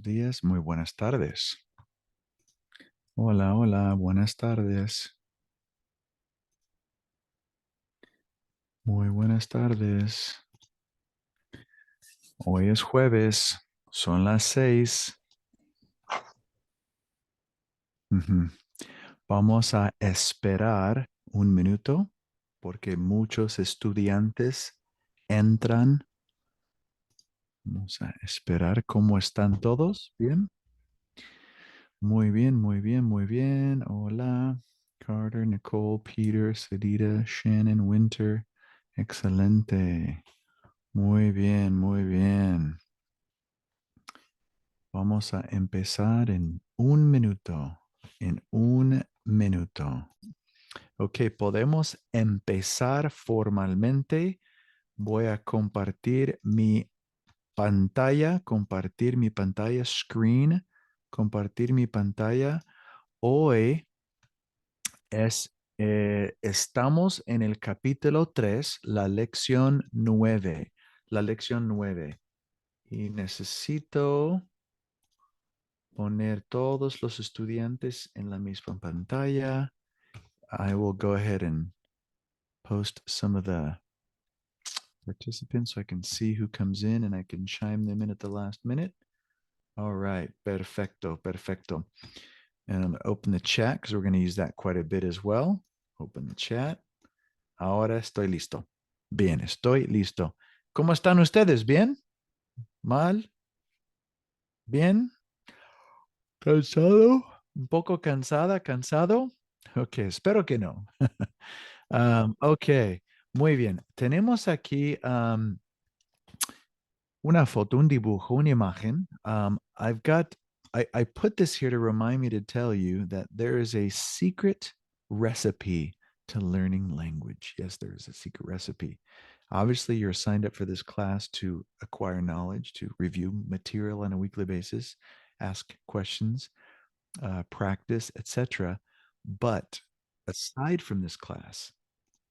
buenos días, muy buenas tardes. Hola, hola, buenas tardes. Muy buenas tardes. Hoy es jueves, son las 6. Ujú. Vamos a esperar un minuto porque muchos estudiantes entran. Vamos a esperar. ¿Cómo están todos? ¿Bien? Muy bien, muy bien, muy bien. Hola, Carter, Nicole, Peter, Sedita, Shannon, Winter. Excelente. Muy bien, muy bien. Vamos a empezar en un minuto. En un minuto. Ok, podemos empezar formalmente. Voy a compartir mi pantalla, screen, compartir mi pantalla. Hoy estamos en el capítulo 3, la lección 9. La lección 9. Y necesito poner todos los estudiantes en la misma pantalla. I will go ahead and post some of the participants so I can see who comes in and I can chime them in at the last minute. All right, perfecto, perfecto. And I'm going to open the chat because we're going to use that quite a bit as well. Open the chat. Ahora estoy listo. Bien, estoy listo. ¿Cómo están ustedes? ¿Bien? ¿Mal? ¿Bien? ¿Cansado? ¿Un poco cansada? ¿Cansado? Ok, espero que no. Ok, muy bien. Tenemos aquí una foto, un dibujo, una imagen. I put this here to remind me to tell you that there is a secret recipe to learning language. Yes, there is a secret recipe. Obviously, you're signed up for this class to acquire knowledge, to review material on a weekly basis, ask questions, practice, etc. But aside from this class,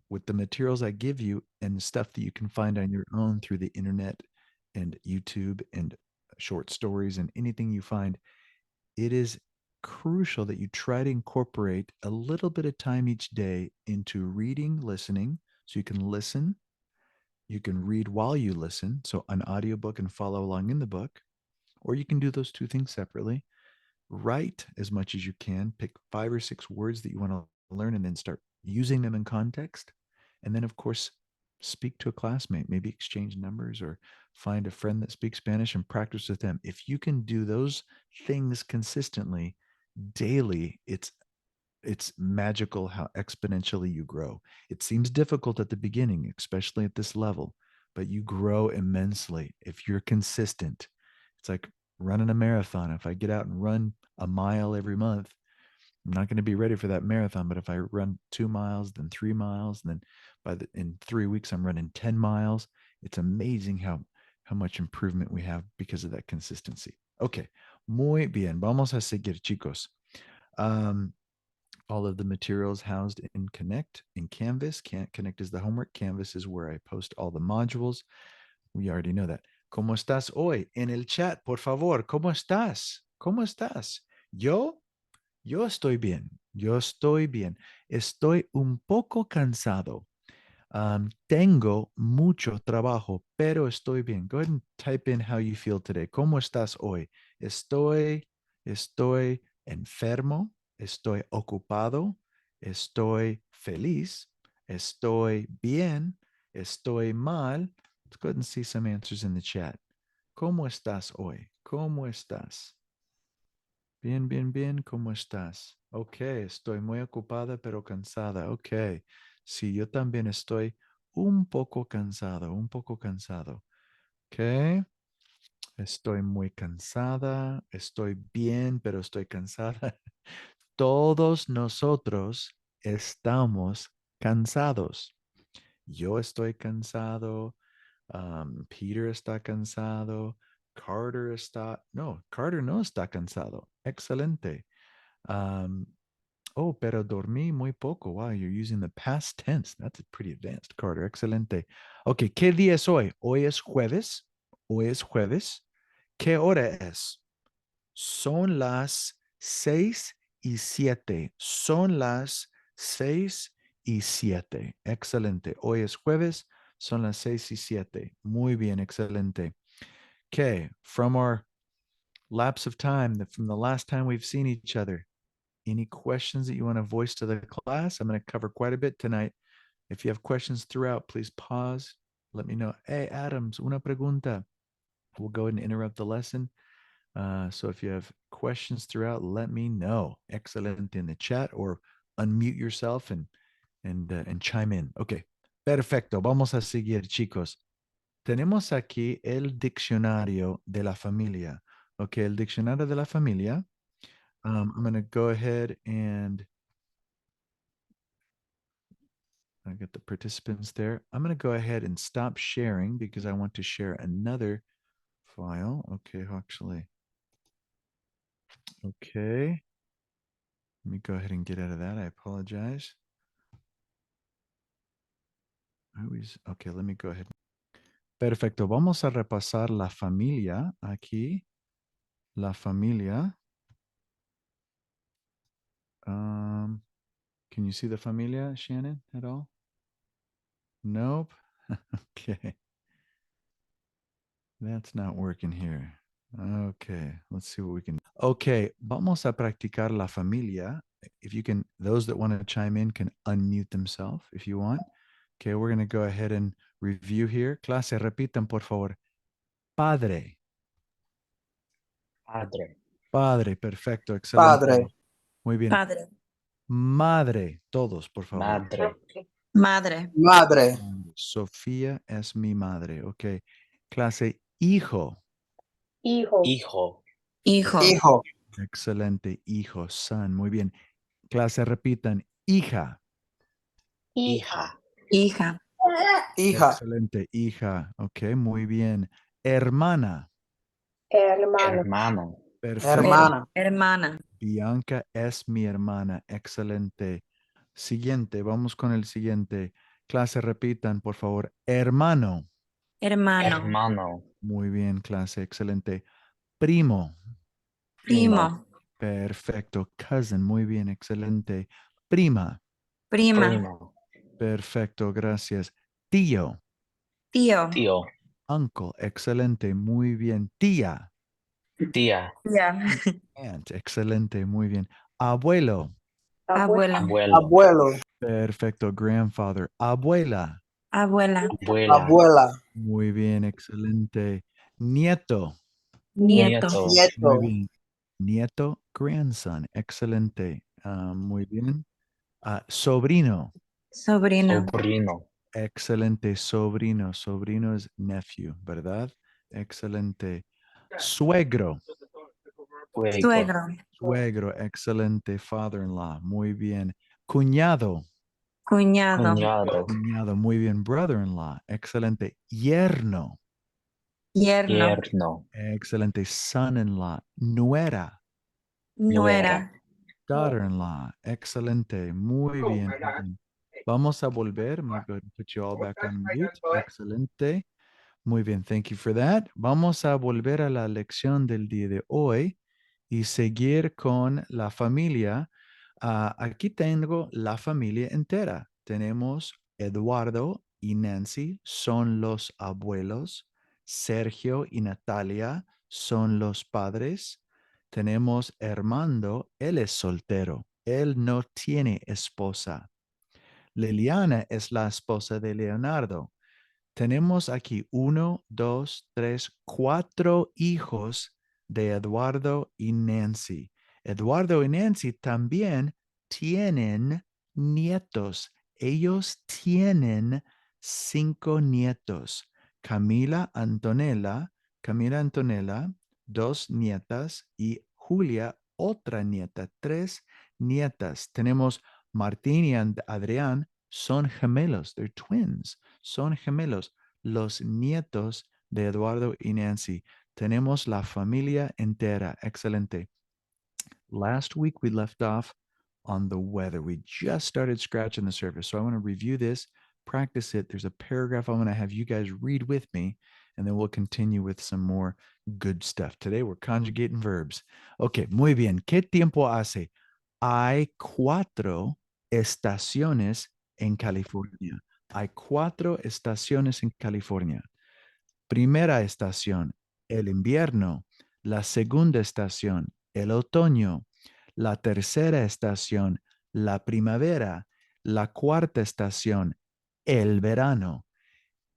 with the materials I give you and the stuff that you can find on your own through the internet and YouTube and short stories and anything you find, it is crucial that you try to incorporate a little bit of time each day into reading, listening, so you can listen. You can read while you listen, so an audiobook and follow along in the book, or you can do those two things separately. Write as much as you can, pick 5 or 6 words that you want to learn, and then start using them in context. And then, of course, speak to a classmate, maybe exchange numbers or find a friend that speaks Spanish and practice with them. If you can do those things consistently daily, it's magical how exponentially you grow. It seems difficult at the beginning, especially at this level, but you grow immensely if you're consistent. It's like running a marathon. If I get out and run a mile every month, I'm not going to be ready for that marathon. But if I run 2 miles, then 3 miles, and then in 3 weeks I'm running 10 miles, it's amazing how much improvement we have because of that consistency. Okay, muy bien. Vamos a seguir, chicos. Um, all of the materials housed in Connect in Canvas. Connect is the homework. Canvas is where I post all the modules. We already know that. ¿Cómo estás hoy? En el chat, por favor. ¿Cómo estás? ¿Cómo estás? Yo estoy bien. Yo estoy bien. Estoy un poco cansado. Tengo mucho trabajo, pero estoy bien. Go ahead and type in how you feel today. ¿Cómo estás hoy? Estoy enfermo, estoy ocupado, estoy feliz, estoy bien, estoy mal. Let's go ahead and see some answers in the chat. ¿Cómo estás hoy? ¿Cómo estás? Bien, bien, bien. ¿Cómo estás? Ok, estoy muy ocupada pero cansada. Ok, sí, yo también estoy un poco cansado, un poco cansado. Ok, estoy muy cansada, estoy bien, pero estoy cansada. Todos nosotros estamos cansados. Yo estoy cansado, Peter está cansado, Carter no está cansado. Excelente. Um, pero dormí muy poco. Wow, you're using the past tense. That's pretty advanced, Carter. Excelente. Ok, ¿qué día es hoy? Hoy es jueves. Hoy es jueves. ¿Qué hora es? Son las 6:07. Son las 6:07. Excelente. Hoy es jueves. Son las 6:07. Muy bien. Excelente. Okay. From our lapse of time, from the last time we've seen each other, any questions that you want to voice to the class? I'm going to cover quite a bit tonight. If you have questions throughout, please pause. Let me know. Hey, Adams, una pregunta. We'll go ahead and interrupt the lesson. So if you have questions throughout, let me know. Excellent in the chat or unmute yourself and chime in. Okay. Perfecto. Vamos a seguir, chicos. Tenemos aquí el diccionario de la familia. Okay, el diccionario de la familia. I'm going to go ahead and I got the participants there. I'm going to go ahead and stop sharing because I want to share another file. Okay, actually. Okay. Let me go ahead and get out of that. I apologize. Okay, let me go ahead. Perfecto. Vamos a repasar la familia aquí. La familia. Can you see the familia, Shannon, at all? Nope. Okay. That's not working here. Okay, let's see what we can. Okay, vamos a practicar la familia. If you can, those that want to chime in can unmute themselves if you want. Okay, we're going to go ahead and review here. Clase, repitan, por favor. Padre. Padre. Padre, perfecto, excelente. Padre. Muy bien. Padre. Madre, todos, por favor. Madre. Madre. Madre. Sofía es mi madre. Ok. Clase, hijo. Hijo. Hijo. Hijo. Excelente, hijo, son. Muy bien. Clase, repitan, hija. Hija. Hija. Hija. Excelente, hija. Ok, muy bien. Hermana. Hermano. Perfecto. Hermana. Hermana. Bianca es mi hermana. Excelente. Siguiente, vamos con el siguiente. Clase, repitan, por favor. Hermano. Hermano. Hermano. Muy bien, clase, excelente. Primo. Primo. Perfecto. Cousin, muy bien, excelente. Prima. Prima. Primo. Perfecto, gracias. Tío. Tío. Tío. Uncle, excelente, muy bien. Tía. Tía. Tía. Aunt, excelente, muy bien. Abuelo. Abuelo. Abuelo. Abuelo. Perfecto, grandfather. Abuela. Abuela. Abuela. Abuela. Muy bien, excelente. Nieto. Nieto. Nieto. Muy Nieto. bien. Nieto, grandson, excelente. Muy bien. Sobrino. Sobrino. Sobrino. Excelente, sobrino. Sobrino es nephew, ¿verdad? Excelente. Suegro. Suegro. Suegro. Suegro, excelente. Father-in-law, muy bien. Cuñado. Cuñado. Cuñado. Cuñado, muy bien. Brother-in-law, excelente. Yerno. Yerno. Yerno. Excelente. Son-in-law. Nuera. Nuera. Daughter-in-law. Excelente. Muy bien. Muy bien. Vamos a volver. I'm going to go ahead and put you all back on mute. Excelente. Muy bien. Thank you for that. Vamos a volver a la lección del día de hoy y seguir con la familia. Aquí tengo la familia entera. Tenemos Eduardo y Nancy, son los abuelos. Sergio y Natalia son los padres. Tenemos Armando, él es soltero. Él no tiene esposa. Liliana es la esposa de Leonardo. Tenemos aquí 1, 2, 3, 4 hijos de Eduardo y Nancy. Eduardo y Nancy también tienen nietos. Ellos tienen 5 nietos. Camila Antonella, 2 nietas y Julia, otra nieta, 3 nietas. Tenemos Martín y Adrián, son gemelos, they're twins, son gemelos, los nietos de Eduardo y Nancy. Tenemos la familia entera. Excelente. Last week we left off on the weather. We just started scratching the surface. So I want to review this, practice it. There's a paragraph I want to have you guys read with me, and then we'll continue with some more good stuff. Today we're conjugating verbs. Okay, muy bien. ¿Qué tiempo hace? Hay 4 estaciones en California. Hay 4 estaciones en California. Primera estación, el invierno. La segunda estación, el otoño. La tercera estación, la primavera. La cuarta estación, el verano.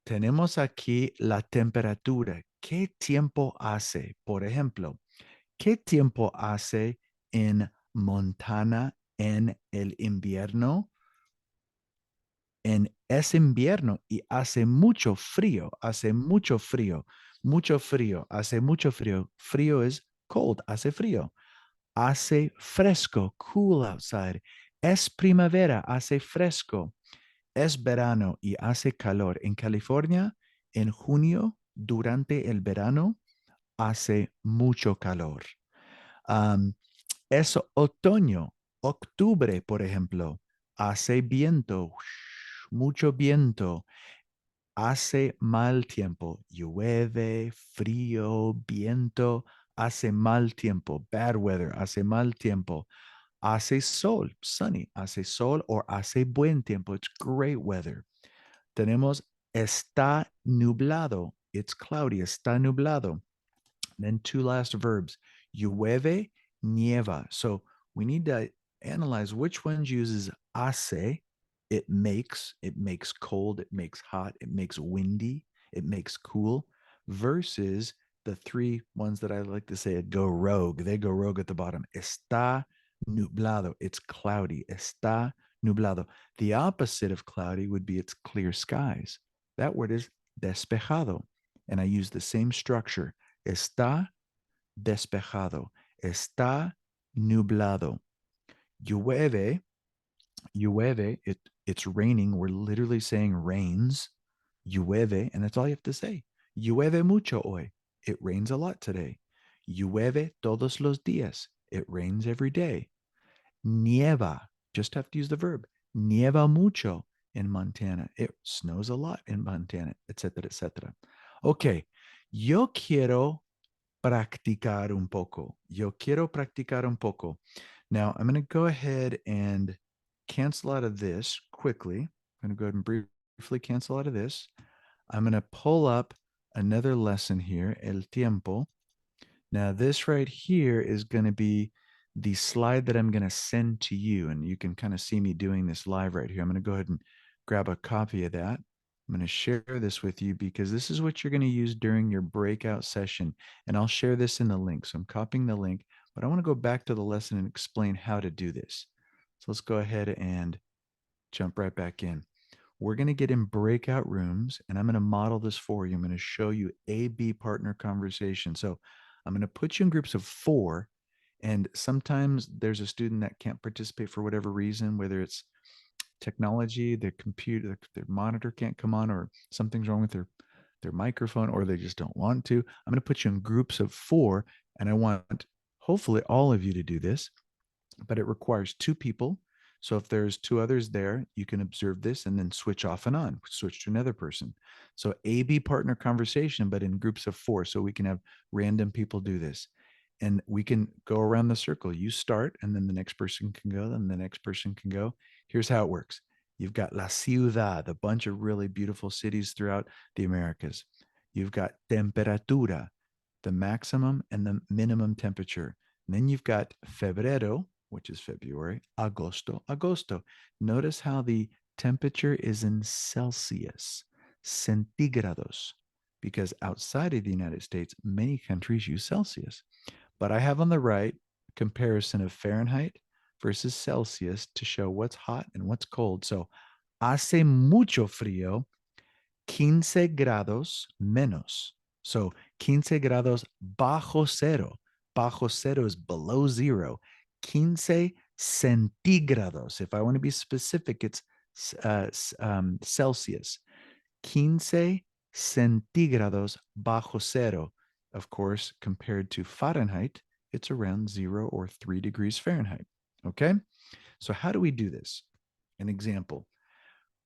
Tenemos aquí la temperatura. ¿Qué tiempo hace? Por ejemplo, ¿qué tiempo hace en Montana en el invierno? Es invierno y hace mucho frío, hace mucho frío, mucho frío, hace mucho frío. Frío es cold, hace frío. Hace fresco, cool outside. Es primavera, hace fresco. Es verano y hace calor. En California, en junio, durante el verano, hace mucho calor. Um, es otoño, octubre, por ejemplo, hace viento, mucho viento, hace mal tiempo, llueve, frío, viento, hace mal tiempo, bad weather, hace mal tiempo, hace sol, sunny, hace sol o hace buen tiempo, it's great weather. Tenemos está nublado, it's cloudy, está nublado. Then 2 last verbs, llueve, nieva. So we need to analyze which ones uses hace, it makes cold, it makes hot, it makes windy, it makes cool, versus the 3 ones that I like to say go rogue. They go rogue at the bottom. Está nublado, it's cloudy. Está nublado. The opposite of cloudy would be it's clear skies. That word is despejado. And I use the same structure. Está despejado. Está nublado. Llueve, it's raining. We're literally saying rains. Llueve, and that's all you have to say. Llueve mucho hoy. It rains a lot today. Llueve todos los días. It rains every day. Nieva, just have to use the verb. Nieva mucho in Montana. It snows a lot in Montana, etc., etc. Okay, yo quiero practicar un poco. Yo quiero practicar un poco. Now, I'm going to go ahead and cancel out of this quickly. I'm going to go ahead and briefly cancel out of this. I'm going to pull up another lesson here, el tiempo. Now, this right here is going to be the slide that I'm going to send to you. And you can kind of see me doing this live right here. I'm going to go ahead and grab a copy of that. I'm going to share this with you because this is what you're going to use during your breakout session. And I'll share this in the link. So I'm copying the link, but I want to go back to the lesson and explain how to do this. So let's go ahead and jump right back in. We're going to get in breakout rooms, and I'm going to model this for you. I'm going to show you A-B partner conversation. So I'm going to put you in groups of 4, and sometimes there's a student that can't participate for whatever reason, whether it's technology, their computer, their monitor can't come on, or something's wrong with their microphone, or they just don't want to. I'm going to put you in groups of 4, and I want hopefully all of you to do this, but it requires 2 people. So if there's 2 others there, you can observe this and then switch off and on, switch to another person. So A-B partner conversation, but in groups of 4. So we can have random people do this. And we can go around the circle. You start, and then the next person can go, then the next person can go. Here's how it works. You've got La Ciudad, a bunch of really beautiful cities throughout the Americas. You've got temperatura, the maximum and the minimum temperature. And then you've got febrero, which is February, agosto. Notice how the temperature is in Celsius, centigrados, because outside of the United States, many countries use Celsius. But I have on the right comparison of Fahrenheit versus Celsius to show what's hot and what's cold. So hace mucho frío, 15 grados menos. So 15 grados bajo cero. Bajo cero is below 0. 15 centígrados. If I want to be specific, it's Celsius. 15 centígrados bajo cero. Of course, compared to Fahrenheit, it's around 0 or 3 degrees Fahrenheit. Okay? So how do we do this? An example.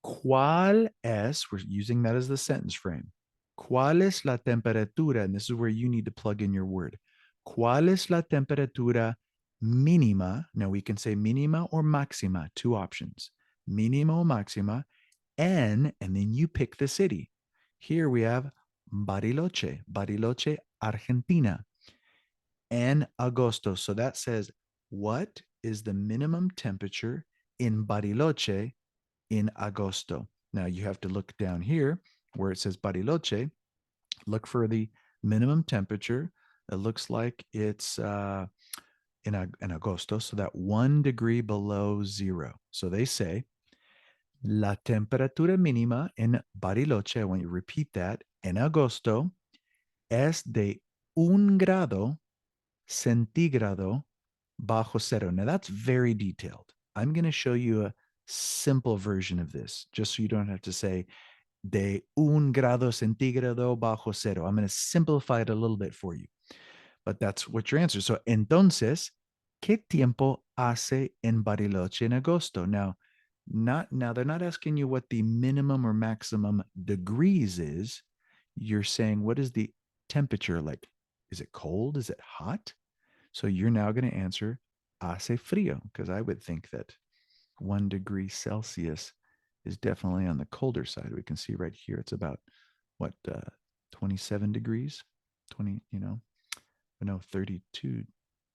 ¿Cuál es, we're using that as the sentence frame. ¿Cuál es la temperatura? And this is where you need to plug in your word. ¿Cuál es la temperatura mínima? Now we can say mínima or máxima, two options. Mínima or máxima, and then you pick the city. Here we have Bariloche, Bariloche, Argentina, en agosto. So that says, what is the minimum temperature in Bariloche in agosto? Now you have to look down here where it says Bariloche, look for the minimum temperature. It looks like it's in agosto, so that 1 degree below zero. So they say, la temperatura mínima en Bariloche, I want you to repeat that, en agosto es de 1 grado centígrado bajo cero. Now that's very detailed. I'm going to show you a simple version of this, just so you don't have to say de 1 grado centígrado bajo cero. I'm going to simplify it a little bit for you, but that's what your answer is. So, entonces, ¿qué tiempo hace en Bariloche en agosto? Now, they're not asking you what the minimum or maximum degrees is. You're saying, what is the temperature like? Is it cold? Is it hot? So you're now going to answer hace frío, because I would think that 1 degree Celsius is definitely on the colder side. We can see right here, it's about what, 27 degrees, 20, no, 32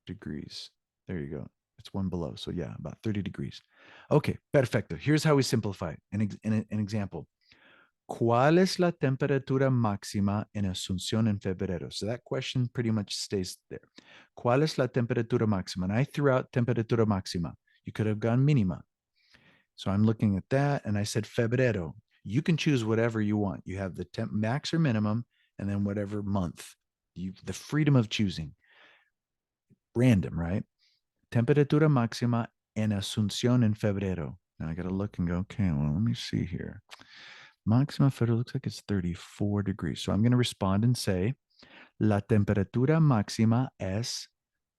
degrees. There you go. It's 1 below. So yeah, about 30 degrees. Okay, perfecto. Here's how we simplify it. An example. ¿Cuál es la temperatura máxima en Asunción en febrero? So that question pretty much stays there. ¿Cuál es la temperatura máxima? And I threw out temperatura máxima. You could have gone mínima. So I'm looking at that and I said febrero. You can choose whatever you want. You have the max or minimum and then whatever month. The freedom of choosing. Random, right? Temperatura máxima en Asunción en febrero. Now I got to look and go, okay, well, let me see here. Máxima febrero looks like it's 34 degrees. So I'm going to respond and say, la temperatura máxima es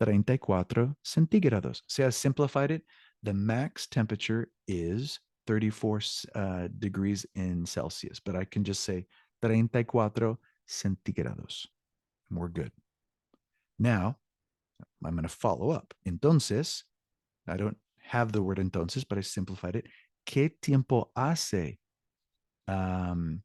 34 centígrados. See, I simplified it. The max temperature is 34 degrees in Celsius, but I can just say 34 centígrados. And we're good. Now, I'm going to follow up. Entonces, I don't have the word entonces, but I simplified it. ¿Qué tiempo hace en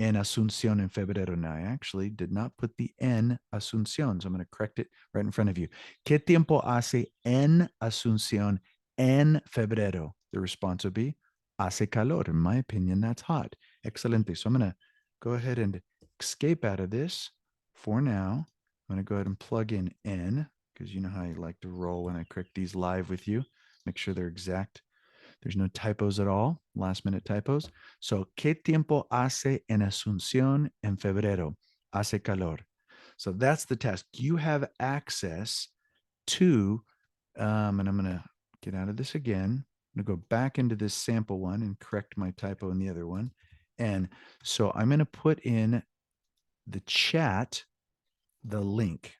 Asunción en febrero? Now, I actually did not put the en Asunción, so I'm going to correct it right in front of you. ¿Qué tiempo hace en Asunción en febrero? The response would be, hace calor. In my opinion, that's hot. Excelente. So I'm going to go ahead and escape out of this for now. I'm going to go ahead and plug in N, because you know how I like to roll when I correct these live with you. Make sure they're exact. There's no typos at all, last minute typos. So, ¿qué tiempo hace en Asunción en febrero? Hace calor. So that's the test. You have access to, and I'm going to get out of this again. I'm going to go back into this sample one and correct my typo in the other one. And so I'm going to put in the chat the link.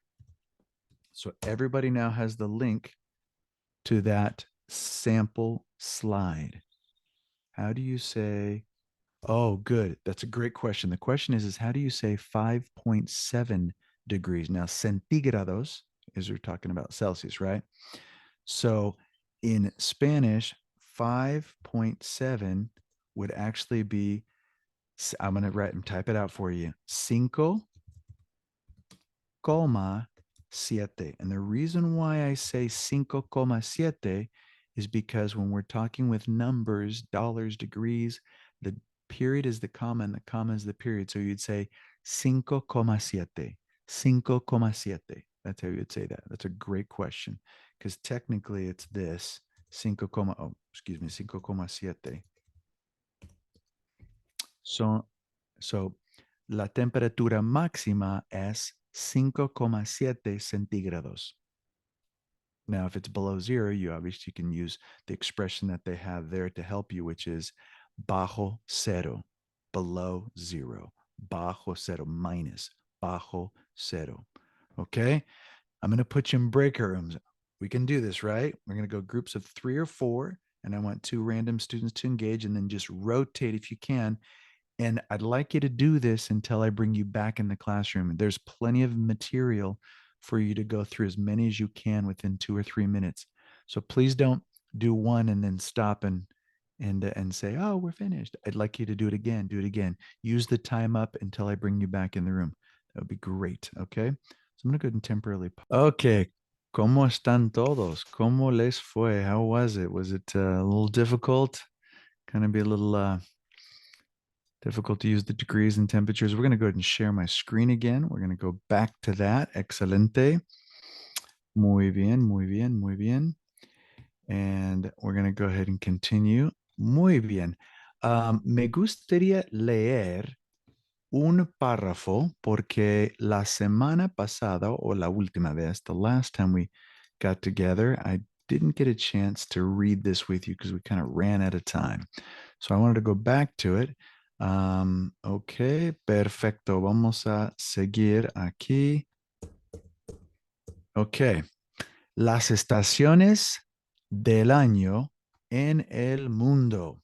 So everybody now has the link to that sample slide. How do you say, oh, good. That's a great question. The question is how do you say 5.7 degrees? Now, centígrados is we're talking about Celsius, right? So in Spanish, 5.7 would actually be, I'm going to write and type it out for you. 5,7. And the reason why I say 5,7 is because when we're talking with numbers, dollars, degrees, the period is the comma and the comma is the period. So you'd say 5,7. 5,7. That's how you would say that. That's a great question because technically it's this 5,7. So la temperatura máxima es 5,7 centígrados. Now, if it's below zero, you obviously can use the expression that they have there to help you, which is bajo cero, below zero, bajo cero, minus, bajo cero. Okay? I'm going to put you in breakout rooms. We can do this, right? We're going to go groups of 3 or 4, and I want 2 random students to engage, and then just rotate if you can. And I'd like you to do this until I bring you back in the classroom. There's plenty of material for you to go through, as many as you can within 2 or 3 minutes. So please don't do one and then stop and say, "Oh, we're finished." I'd like you to do it again. Do it again. Use the time up until I bring you back in the room. That would be great. Okay. So I'm going to go ahead and temporarily. Okay. ¿Cómo están todos? ¿Cómo les fue? How was it? Was it a little difficult? Kind of be a little difficult to use the degrees and temperatures. We're going to go ahead and share my screen again. We're going to go back to that. Excelente. Muy bien, muy bien, muy bien. And we're going to go ahead and continue. Muy bien. Me gustaría leer un párrafo porque la semana pasada o la última vez, the last time we got together, I didn't get a chance to read this with you because we kind of ran out of time. So I wanted to go back to it. Ok, perfecto. Vamos a seguir aquí. Ok. Las estaciones del año en el mundo.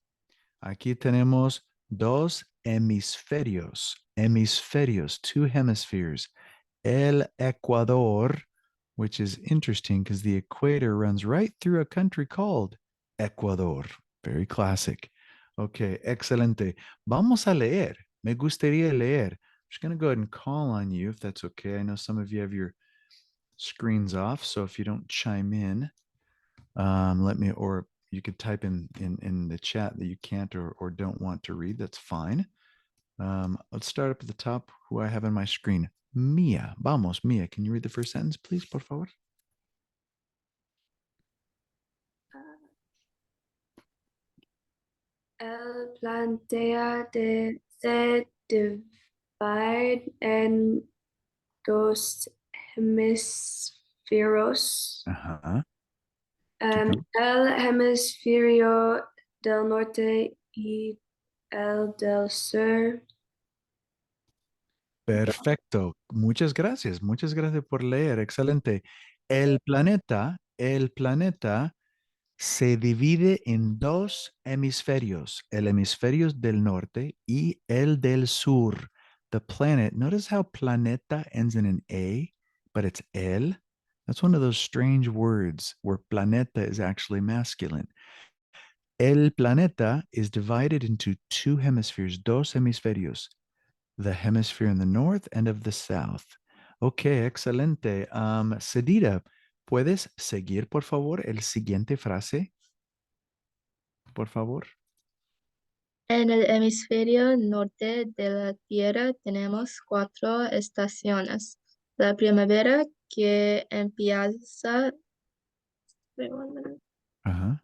Aquí tenemos dos hemisferios. Hemisferios, two hemispheres. El Ecuador, which is interesting because the equator runs right through a country called Ecuador. Very classic. Okay, excelente. Vamos a leer. Me gustaría leer. I'm just going to go ahead and call on you if that's okay. I know some of you have your screens off, so if you don't chime in, let me, or you could type in the chat that you can't or don't want to read. That's fine. Let's start up at the top. Who I have on my screen? Mia. Vamos, Mia. Can you read the first sentence, please, por favor? El planeta se divide en dos hemisferios. Uh-huh. El hemisferio del norte y el del sur. Perfecto. Muchas gracias. Muchas gracias por leer. Excelente. El planeta se divide en dos hemisferios, el hemisferio del norte y el del sur. The planet, notice how planeta ends in an A, but it's el. That's one of those strange words where planeta is actually masculine. El planeta is divided into two hemispheres, dos hemisferios, the hemisphere in the north and of the south. Okay, excelente. Sedita, ¿puedes seguir, por favor, el siguiente frase? Por favor. En el hemisferio norte de la Tierra tenemos 4 estaciones. La primavera que empieza Ajá.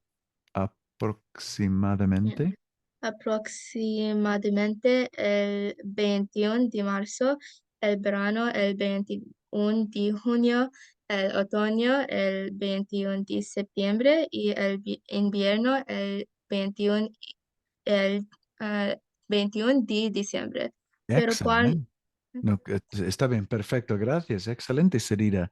Aproximadamente. aproximadamente el 21 de marzo, el verano el 21 de junio, el otoño el 21 de septiembre y el invierno el 21 de diciembre. Pero cuando... Excelente. No, está bien, perfecto. Gracias. Excelente, Serida.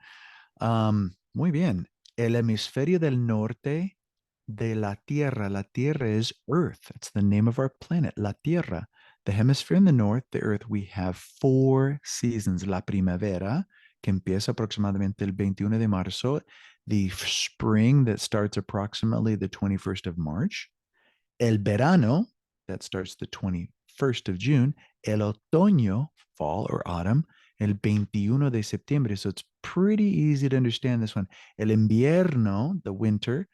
Muy bien. El hemisferio del norte de la Tierra. La Tierra is Earth. It's the name of our planet, la Tierra. The hemisphere in the north, the Earth, we have 4 seasons. La primavera, que empieza aproximadamente el 21 de marzo. The spring, that starts approximately the 21st of March. El verano, that starts the 21st of June. El otoño, fall or autumn, el 21 de septiembre. So it's pretty easy to understand this one. El invierno, the winter,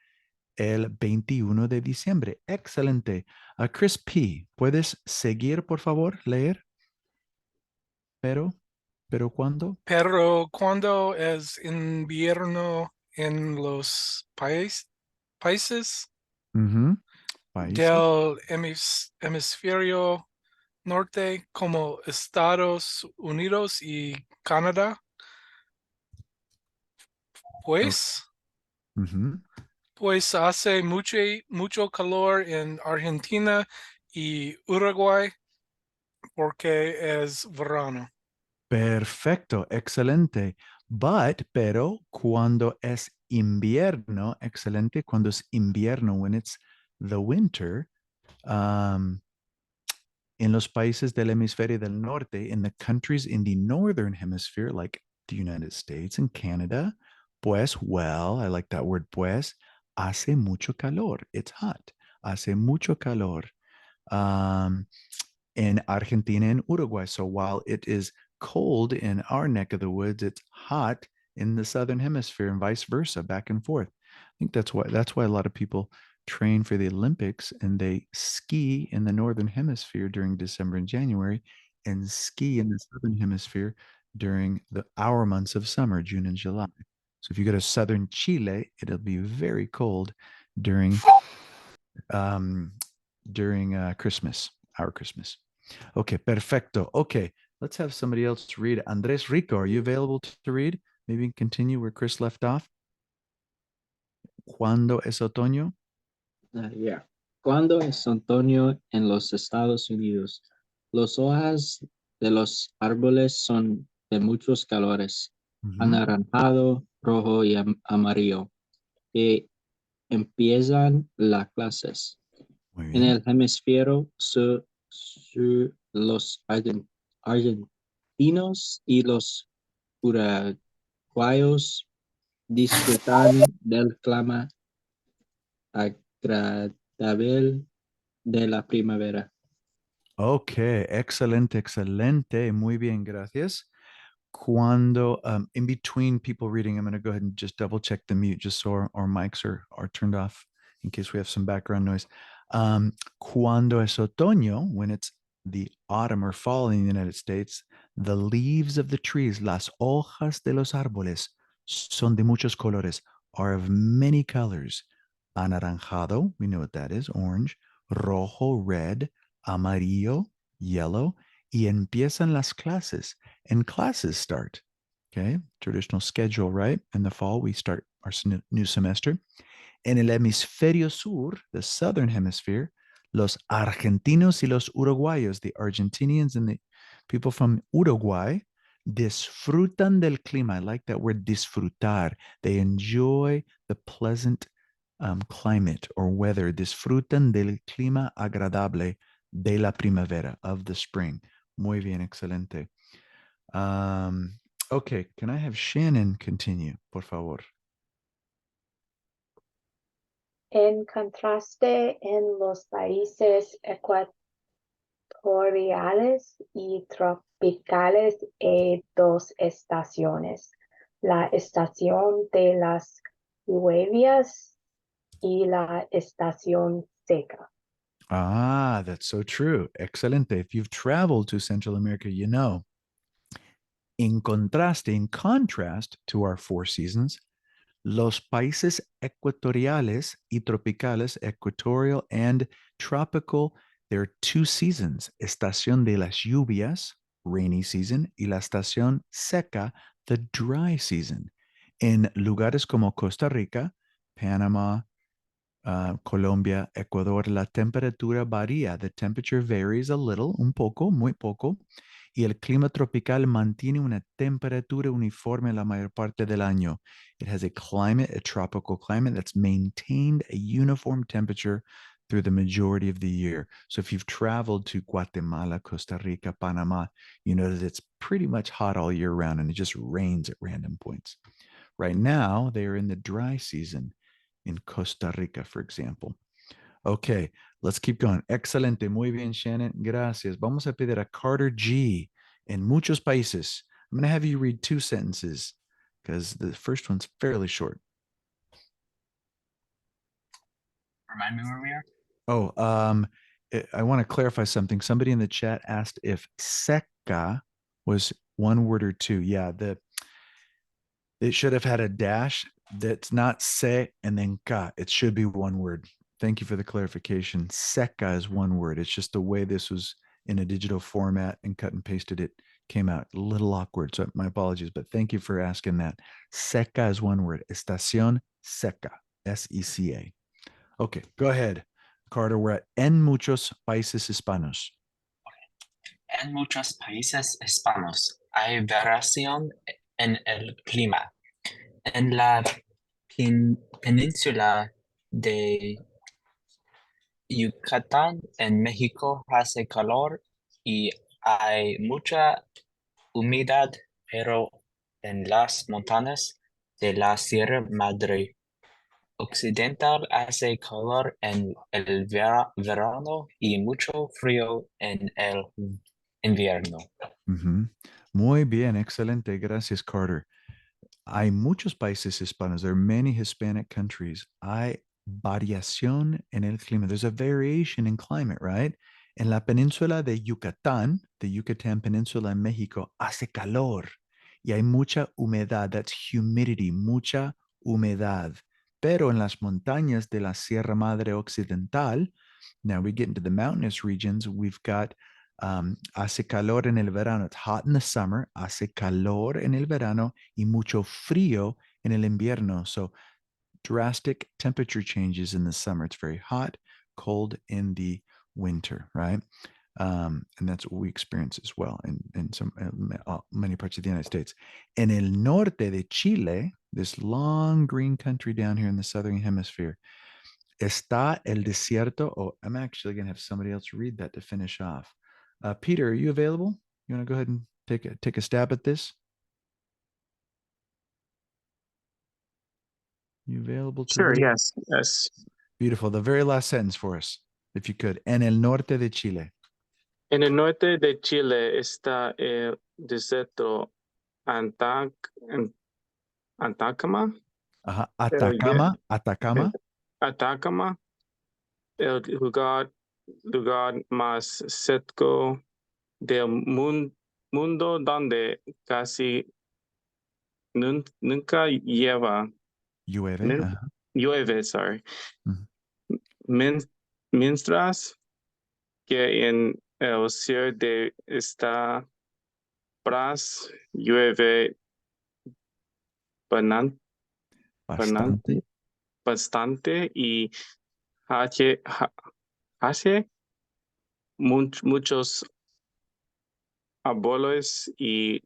el 21 de diciembre. Excelente. Chris P., ¿puedes seguir, por favor, leer? Pero ¿cuándo? Pero cuando es invierno en los países Países. del hemisferio norte como Estados Unidos y Canadá, pues, pues hace mucho calor en Argentina y Uruguay porque es verano. Perfecto, excelente. Pero cuando es invierno, excelente, cuando es invierno, when it's the winter, En los países del hemisferio del norte, in the countries in the northern hemisphere, like the United States and Canada, pues, well, I like that word, pues, hace mucho calor. It's hot. Hace mucho calor. In Argentina and Uruguay. So while it is cold in our neck of the woods, it's hot in the southern hemisphere and vice versa, back and forth. I think that's why a lot of people train for the Olympics and they ski in the northern hemisphere during December and January and ski in the southern hemisphere during our months of summer, June and July. So if you go to southern Chile, it'll be very cold during Christmas, our Christmas. Okay, perfecto. Okay, let's have somebody else read. Andres Rico, are you available to read? Maybe we can continue where Chris left off. ¿Cuándo es otoño? Yeah. ¿Cuándo es otoño en los Estados Unidos? Las hojas de los árboles son de muchos colores, anaranjado, rojo y amarillo, y empiezan las clases. Muy En bien. el hemisferio sur, los argentinos y los uruguayos disfrutan del clima agradable de la primavera. Okay, excelente, excelente. Muy bien, gracias. Cuando, in between people reading, I'm going to go ahead and just double check the mute just so our mics are turned off in case we have some background noise. Cuando es otoño, when it's the autumn or fall in the United States, the leaves of the trees, las hojas de los árboles, son de muchos colores, are of many colors. Anaranjado, we know what that is, orange, rojo, red, amarillo, yellow, y empiezan las clases, and classes start. Okay, traditional schedule, right? In the fall, we start our new semester. En el hemisferio sur, the southern hemisphere, los argentinos y los uruguayos, the Argentinians and the people from Uruguay, disfrutan del clima. I like that word, disfrutar. They enjoy the pleasant climate or weather. Disfrutan del clima agradable de la primavera, of the spring. Muy bien, excelente. Okay, can I have Shannon continue, por favor? En contraste, en los países ecuatoriales y tropicales hay dos estaciones, la estación de las lluvias y la estación seca. Ah, that's so true. Excelente. If you've traveled to Central America, you know. In contrast to our four seasons, los países ecuatoriales y tropicales, equatorial and tropical, there are two seasons, estación de las lluvias, rainy season, y la estación seca, the dry season. En lugares como Costa Rica, Panama, Colombia, Ecuador, la temperatura varía. The temperature varies a little, un poco, muy poco. Y el clima tropical mantiene una temperatura uniforme la mayor parte del año. It has a climate, a tropical climate that's maintained a uniform temperature through the majority of the year. So if you've traveled to Guatemala, Costa Rica, Panama, you know that it's pretty much hot all year round and it just rains at random points. Right now, they are in the dry season in Costa Rica, for example. Okay, let's keep going. Excelente, muy bien, Shannon. Gracias. Vamos a pedir a Carter G. En muchos países. I'm going to have you read two sentences because the first one's fairly short. Remind me where we are? Oh, I want to clarify something. Somebody in the chat asked if seca was one word or two. Yeah, it should have had a dash. That's not se and then ka. It should be one word. Thank you for the clarification. Seca is one word. It's just the way this was in a digital format and cut and pasted it came out a little awkward. So my apologies, but thank you for asking that. Seca is one word. Estación seca. S-E-C-A. Okay, go ahead, Carter. We're at en muchos países hispanos. En muchos países hispanos hay variación en el clima. En la península de Yucatán, en México, hace calor y hay mucha humedad, pero en las montañas de la Sierra Madre Occidental hace calor en el verano y mucho frío en el invierno. Muy bien, excelente. Gracias, Carter. Hay muchos países hispanos. There are many Hispanic countries. Hay variación en el clima. There's a variation in climate, right? En la península de Yucatán, the Yucatán Peninsula en México, hace calor y hay mucha humedad. That's humidity, mucha humedad. Pero en las montañas de la Sierra Madre Occidental, now we get into the mountainous regions, we've got hace calor en el verano. It's hot in the summer, hace calor en el verano y mucho frío en el invierno. So drastic temperature changes in the summer. It's very hot, cold in the winter, right? And that's what we experience as well in some many parts of the United States. En el norte de Chile, this long green country down here in the southern hemisphere, está el desierto. Oh, I'm actually going to have somebody else read that to finish off. Peter, are you available? You want to go ahead and take a stab at this? You available to Sure, read? yes. Beautiful. The very last sentence for us, if you could. En el norte de Chile. En el norte de Chile está el desierto Atacama. Atacama, Atacama. Atacama, el lugar más seco del mundo donde casi nunca llueve, sorry. Mientras que en el sur de esta llueve bastante y hace muchos árboles y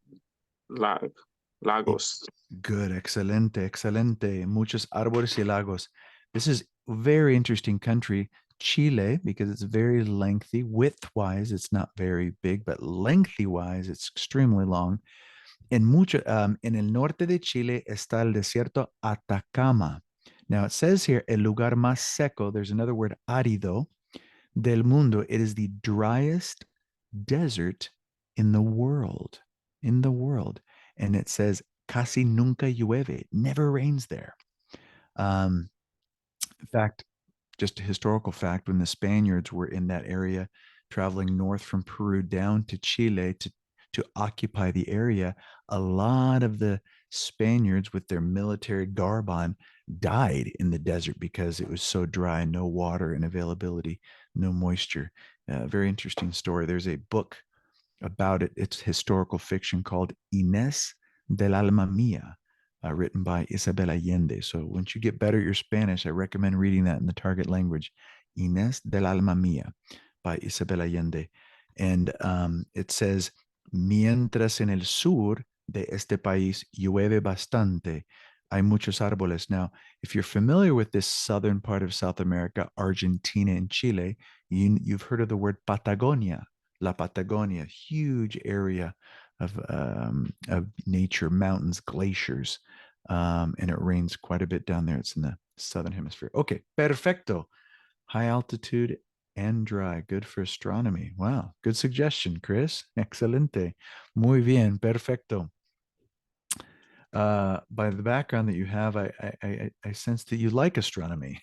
lagos. Good, excelente, excelente. Muchos árboles y lagos. This is a very interesting country, Chile, because it's very lengthy. Width-wise, it's not very big, but lengthy-wise, it's extremely long. En el norte de Chile está el desierto Atacama. Now it says here, el lugar más seco, there's another word, árido, del mundo. It is the driest desert in the world. And it says, casi nunca llueve. It never rains there. In fact, just a historical fact, when the Spaniards were in that area, traveling north from Peru down to Chile to occupy the area, a lot of the Spaniards with their military garb on died in the desert because it was so dry, no water and availability, no moisture. Very interesting story. There's a book about it. It's historical fiction called Inés del Alma Mía, written by Isabel Allende. So once you get better at your Spanish, I recommend reading that in the target language. Inés del Alma Mía by Isabel Allende. And it says, mientras en el sur de este país llueve bastante, hay muchos árboles. Now, if you're familiar with this southern part of South America, Argentina and Chile, you've heard of the word Patagonia. La Patagonia, huge area of nature, mountains, glaciers, and it rains quite a bit down there. It's in the southern hemisphere. Okay, perfecto. High altitude and dry, good for astronomy. Wow, good suggestion, Chris. Excelente. Muy bien, perfecto. By the background that you have, I sense that you like astronomy.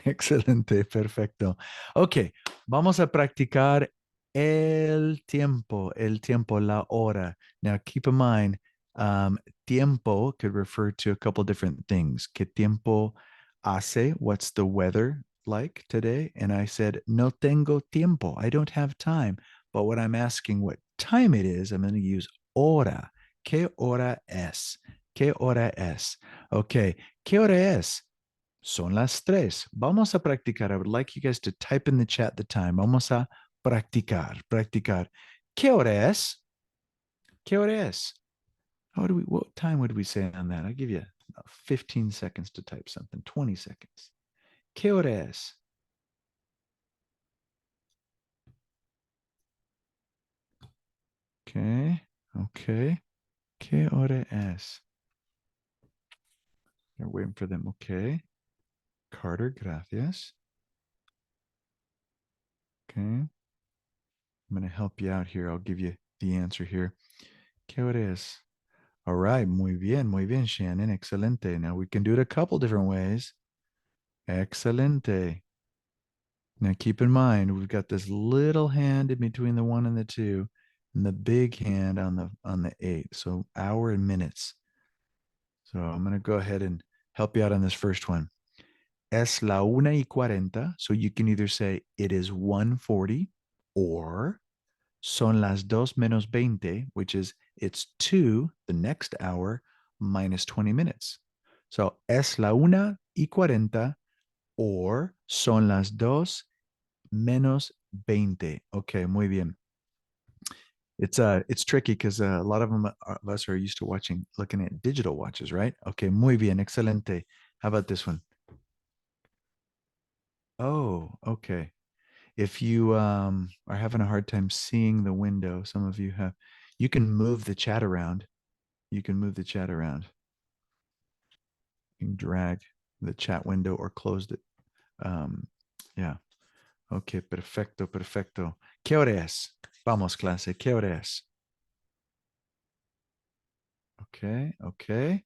Excelente, perfecto. Ok, vamos a practicar el tiempo, la hora. Now, keep in mind, tiempo could refer to a couple different things. ¿Qué tiempo hace? What's the weather like today? And I said, no tengo tiempo. I don't have time. But when I'm asking what time it is, I'm going to use hora. ¿Qué hora es? ¿Qué hora es? Okay, ¿qué hora es? Son las 3. Vamos a practicar. I would like you guys to type in the chat the time. Vamos a practicar. ¿Qué hora es? ¿Qué hora es? What time would we say on that? I'll give you 15 seconds to type something, 20 seconds. ¿Qué hora es? Okay. ¿Qué hora es? They're waiting for them. Okay. Carter, gracias. Okay. I'm going to help you out here. I'll give you the answer here. ¿Qué hora es? All right. Muy bien, Shannon. Excelente. Now we can do it a couple different ways. Excelente. Now keep in mind, we've got this little hand in between the 1 and the 2, and the big hand on the 8. So hour and minutes. So I'm going to go ahead and help you out on this first one. Es la 1:40. So you can either say it is 1:40 or son las 2:20, which is it's 2, the next hour, minus 20 minutes. So es la 1:40 or son las 2:20. Okay, muy bien. It's tricky because a lot of us are used to looking at digital watches, right? Okay, muy bien, excelente. How about this one? Oh, okay. If you are having a hard time seeing the window, some of you have, you can move the chat around. You can move the chat around. You can drag the chat window or close it. Yeah. Okay, perfecto, perfecto. ¿Qué hora es? Vamos, clase, ¿qué hora es? Okay, okay.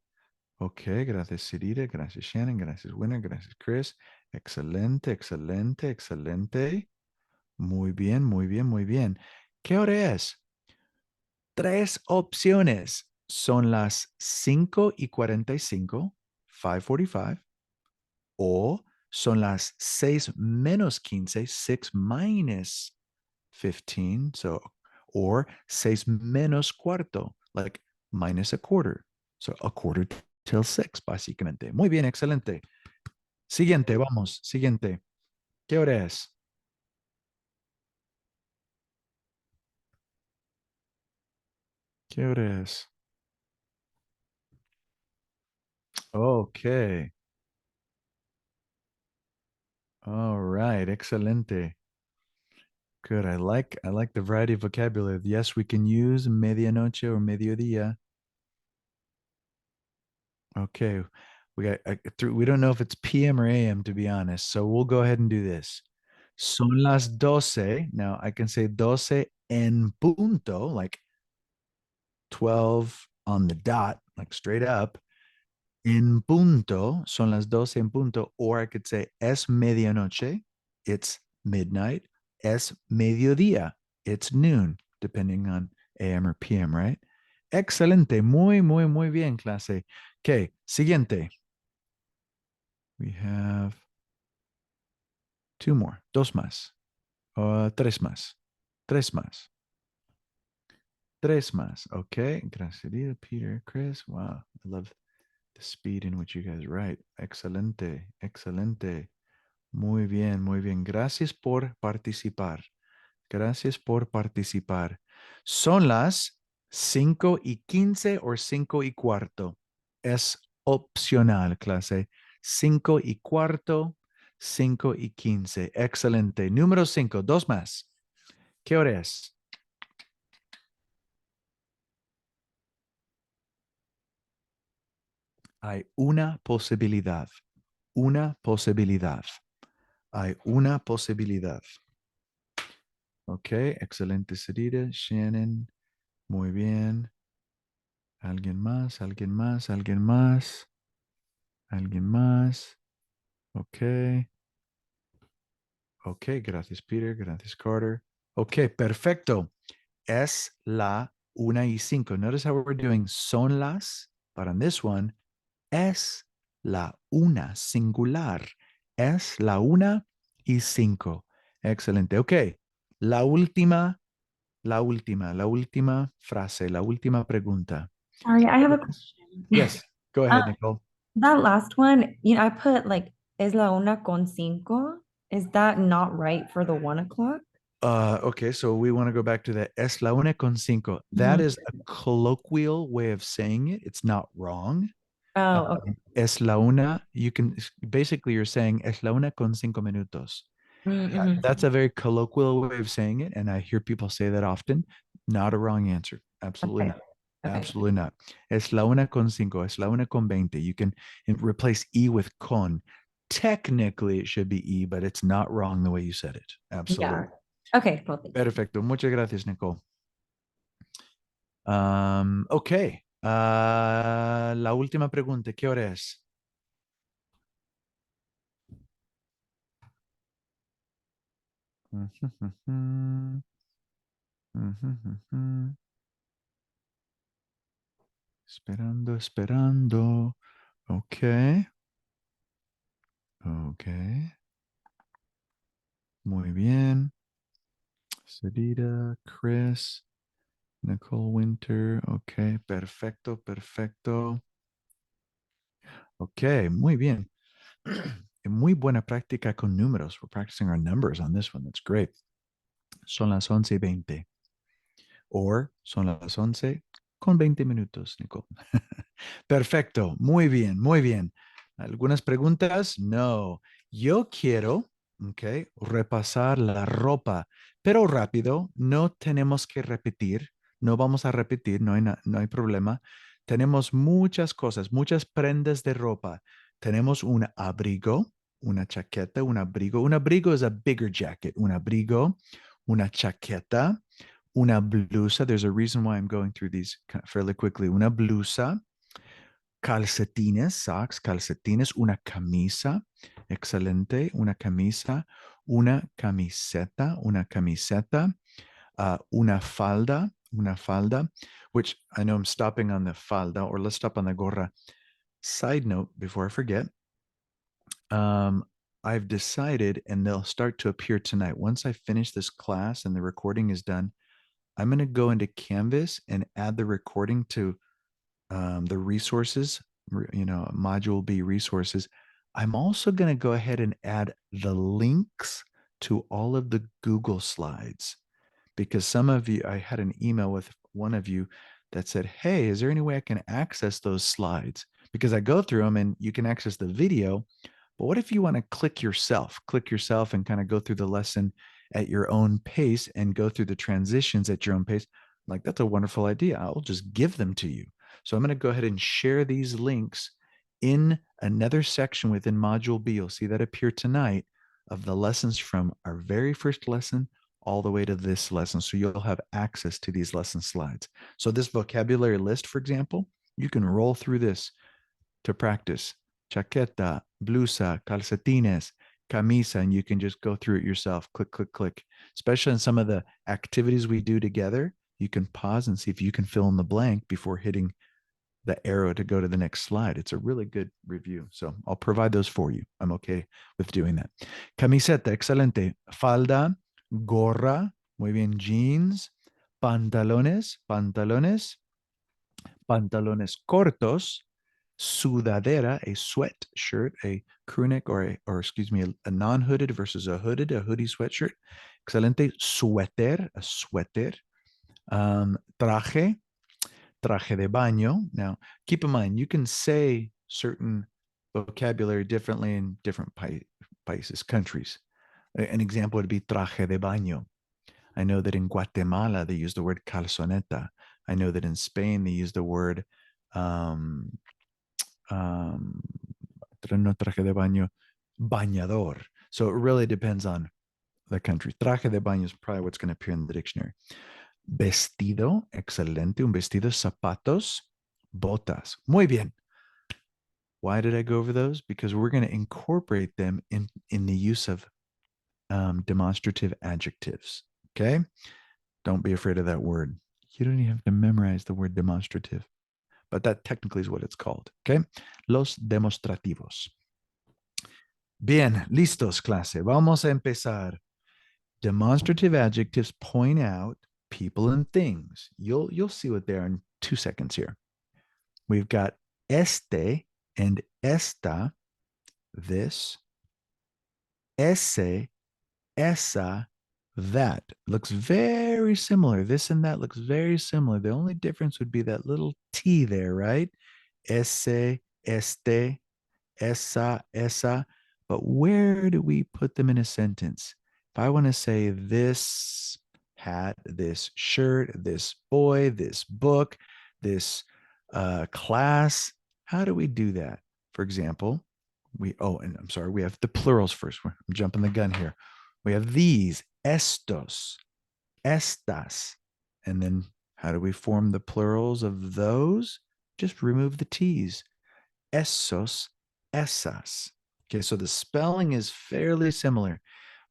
Okay, gracias, Cirita. Gracias, Shannon. Gracias, Winner. Gracias, Chris. Excelente, excelente, excelente. Muy bien, muy bien, muy bien. ¿Qué hora es? 3 opciones. Son las 5:45, 5:45, o son las 6:15, 6 minus 15, so, or 6:15, like minus a quarter. So a quarter till 6, básicamente. Muy bien, excelente. Siguiente, vamos, siguiente. ¿Qué hora es? ¿Qué hora es? Okay. All right, excelente. Good. I like the variety of vocabulary. Yes, we can use medianoche or mediodía. Okay. We don't know if it's PM or AM, to be honest. So we'll go ahead and do this. Son las 12. Now I can say 12 en punto, like 12 on the dot, like straight up. En punto, son las 12 en punto. Or I could say es medianoche, it's midnight. Es mediodía, it's noon, depending on AM or PM, right? Excelente. Muy bien, clase. Okay, siguiente. We have 2 more. Dos más. Tres más. Tres más. Tres más. Okay. Gracias, Peter, Chris. Wow. I love the speed in which you guys write. Excelente. Excelente. Muy bien, muy bien. Gracias por participar. Gracias por participar. Son las 5:15 o 5:15. Es opcional, clase. 5:15, 5:15. Excelente. Número 5, 2 más. ¿Qué hora es? Hay una posibilidad. Una posibilidad. Hay una posibilidad. Ok, excelente, Sarita. Shannon, muy bien. ¿Alguien más? ¿Alguien más? ¿Alguien más? ¿Alguien más? Ok. Ok, gracias, Peter. Gracias, Carter. Ok, perfecto. Es la 1:05. Notice how we're doing son las, but on this one, es la una, singular. Es la 1:05. Excelente. Ok, la última frase, la última pregunta. Sorry, I have a question. Yes, go ahead, Nicole. That last one, I put like es la 1:05. Is that not right for the 1 o'clock? Okay, so we want to go back to that. Es la 1:05. That is a colloquial way of saying it. It's not wrong. Oh, okay. Es la una, basically you're saying es la 1:05. Mm-hmm. That's a very colloquial way of saying it, and I hear people say that often. Not a wrong answer. Absolutely Okay. not. Okay. Absolutely not. Es la 1:05. Es la 1:20. You can replace E with con. Technically, it should be E, but it's not wrong the way you said it. Absolutely. Yeah. Okay, cool. Thank you. Perfecto. Muchas gracias, Nicole. Ok. La última pregunta. ¿Qué hora es? Esperando, esperando. Ok. Ok. Muy bien. Sarita, Chris, Nicole Winter. Ok. Perfecto, perfecto. Ok, muy bien. Muy buena práctica con números. We're practicing our numbers on this one. That's great. Son las 11:20. Or son las 11:20 minutos, Nicole. Perfecto. Muy bien, muy bien. ¿Algunas preguntas? No. Yo quiero, ok, repasar la ropa, pero rápido. No tenemos que repetir. No vamos a repetir, no hay problema. Tenemos muchas cosas, muchas prendas de ropa. Tenemos un abrigo, una chaqueta, un abrigo. Un abrigo es a bigger jacket. Un abrigo, una chaqueta, una blusa. There's a reason why I'm going through these fairly quickly. Una blusa, calcetines, socks, calcetines, una camisa, excelente, una camisa, una camiseta, una falda, which I know I'm stopping on the falda, or let's stop on the gorra. Side note, before I forget, I've decided, and they'll start to appear tonight. Once I finish this class and the recording is done, I'm going to go into Canvas and add the recording to the resources, module B resources. I'm also going to go ahead and add the links to all of the Google slides, because some of you, I had an email with one of you that said, hey, is there any way I can access those slides? Because I go through them and you can access the video, but what if you want to click yourself and kind of go through the lesson at your own pace and go through the transitions at your own pace? Like, that's a wonderful idea. I'll just give them to you. So I'm going to go ahead and share these links in another section within Module B. You'll see that appear tonight, of the lessons from our very first lesson all the way to this lesson. So you'll have access to these lesson slides. So this vocabulary list, for example, you can roll through this to practice. Chaqueta, blusa, calcetines, camisa, and you can just go through it yourself. Click, click, click. Especially in some of the activities we do together, you can pause and see if you can fill in the blank before hitting the arrow to go to the next slide. It's a really good review. So I'll provide those for you. I'm okay with doing that. Camiseta, excelente. Falda, gorra, muy bien. Jeans, pantalones cortos, sudadera, a sweatshirt, a crew neck, or excuse me, a non-hooded versus a hoodie sweatshirt. Excelente. Suéter, a sweater. Traje de baño. Now, keep in mind, you can say certain vocabulary differently in different countries. An example would be traje de baño. I know that in Guatemala, they use the word calzoneta. I know that in Spain, they use the word no traje de baño, bañador. So it really depends on the country. Traje de baño is probably what's going to appear in the dictionary. Vestido, excelente. Un vestido, zapatos, botas. Muy bien. Why did I go over those? Because we're going to incorporate them in the use of demonstrative adjectives. Okay? Don't be afraid of that word. You don't even have to memorize the word demonstrative, but that technically is what it's called. Okay? Los demostrativos. Bien, listos, clase. Vamos a empezar. Demonstrative adjectives point out people and things. You'll see what they are in 2 seconds here. We've got este and esta, this, ese, esa, that. Looks very similar. This and that looks very similar. The only difference would be that little T there, right? Ese, este, esa, esa. But where do we put them in a sentence? If I want to say this hat, this shirt, this boy, this book, this class. How do we do that? For example, and I'm sorry, we have the plurals first. I'm jumping the gun here. We have these, estos, estas. And then how do we form the plurals of those? Just remove the T's. Esos, esas. Okay, so the spelling is fairly similar.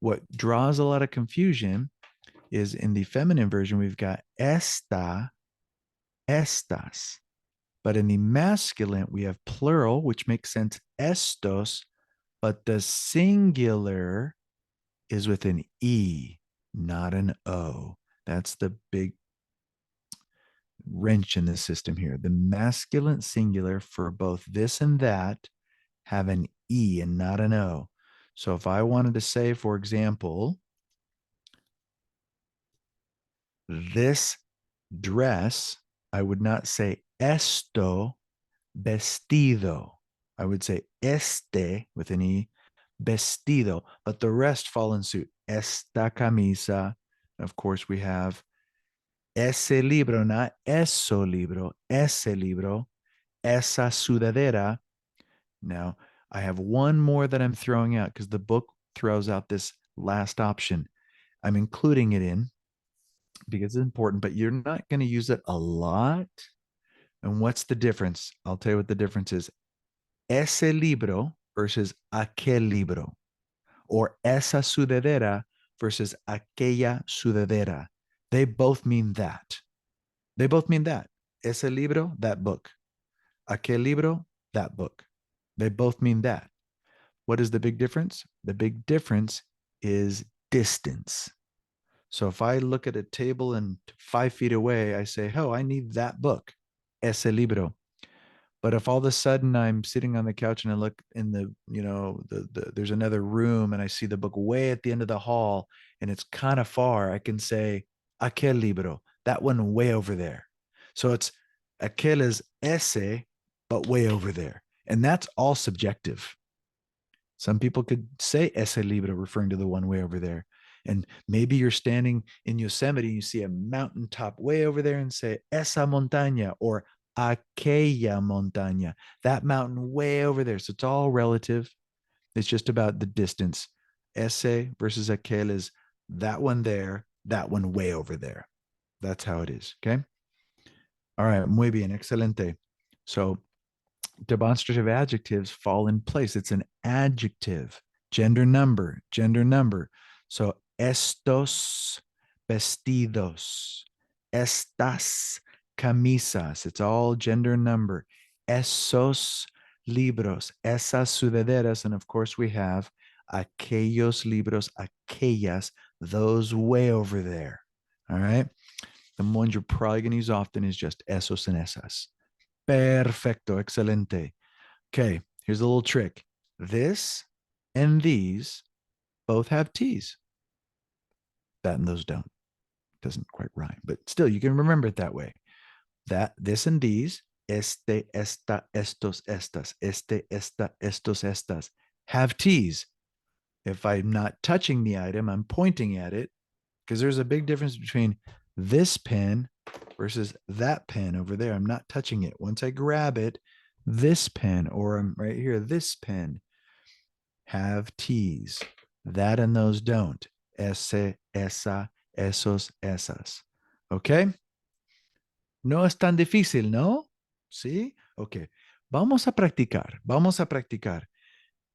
What draws a lot of confusion is in the feminine version, we've got esta, estas. But in the masculine, we have plural, which makes sense, estos, but the singular is with an E, not an O. That's the big wrench in the system here. The masculine singular for both this and that have an E and not an O. So if I wanted to say, for example, this dress, I would not say esto vestido. I would say este with an E, vestido, but the rest fall in suit. Esta camisa. Of course, we have ese libro, not eso libro, ese libro, esa sudadera. Now, I have one more that I'm throwing out because the book throws out this last option. I'm including it in because it's important, but you're not going to use it a lot. And what's the difference? I'll tell you what the difference is. Ese libro versus aquel libro, or esa sudadera versus aquella sudadera. They both mean that. They both mean that. Ese libro, that book. Aquel libro, that book. They both mean that. What is the big difference? The big difference is distance. So if I look at a table and 5 feet away, I say, oh, I need that book, ese libro. But if all of a sudden I'm sitting on the couch and I look in there's another room and I see the book way at the end of the hall and it's kind of far, I can say, aquel libro, that one way over there. So it's aquel is ese, but way over there. And that's all subjective. Some people could say ese libro, referring to the one way over there. And maybe you're standing in Yosemite and you see a mountaintop way over there and say esa montaña or aquella montaña, that mountain way over there. So it's all relative. It's just about the distance. Ese versus aquel is that one there, that one way over there. That's how it is. Okay. All right. Muy bien. Excelente. So demonstrative adjectives fall in place. It's an adjective, gender number, gender number. So estos vestidos, estas camisas, it's all gender number. Esos libros, esas sudaderas, and of course we have aquellos libros, aquellas, those way over there. All right. The ones you're probably going to use often is just esos and esas. Perfecto, excelente. Okay, here's a little trick. This and these both have T's. That and those don't. Doesn't quite rhyme, but still you can remember it that way. That, this and these, este, esta, estos, estas, este, esta, estos, estas, have T's. If I'm not touching the item, I'm pointing at it because there's a big difference between this pen versus that pen over there. I'm not touching it. Once I grab it, this pen, or I'm right here, this pen, have T's. That and those don't. Ese, esa, esos, esas. Okay? No es tan difícil, ¿no? ¿Sí? Ok. Vamos a practicar. Vamos a practicar.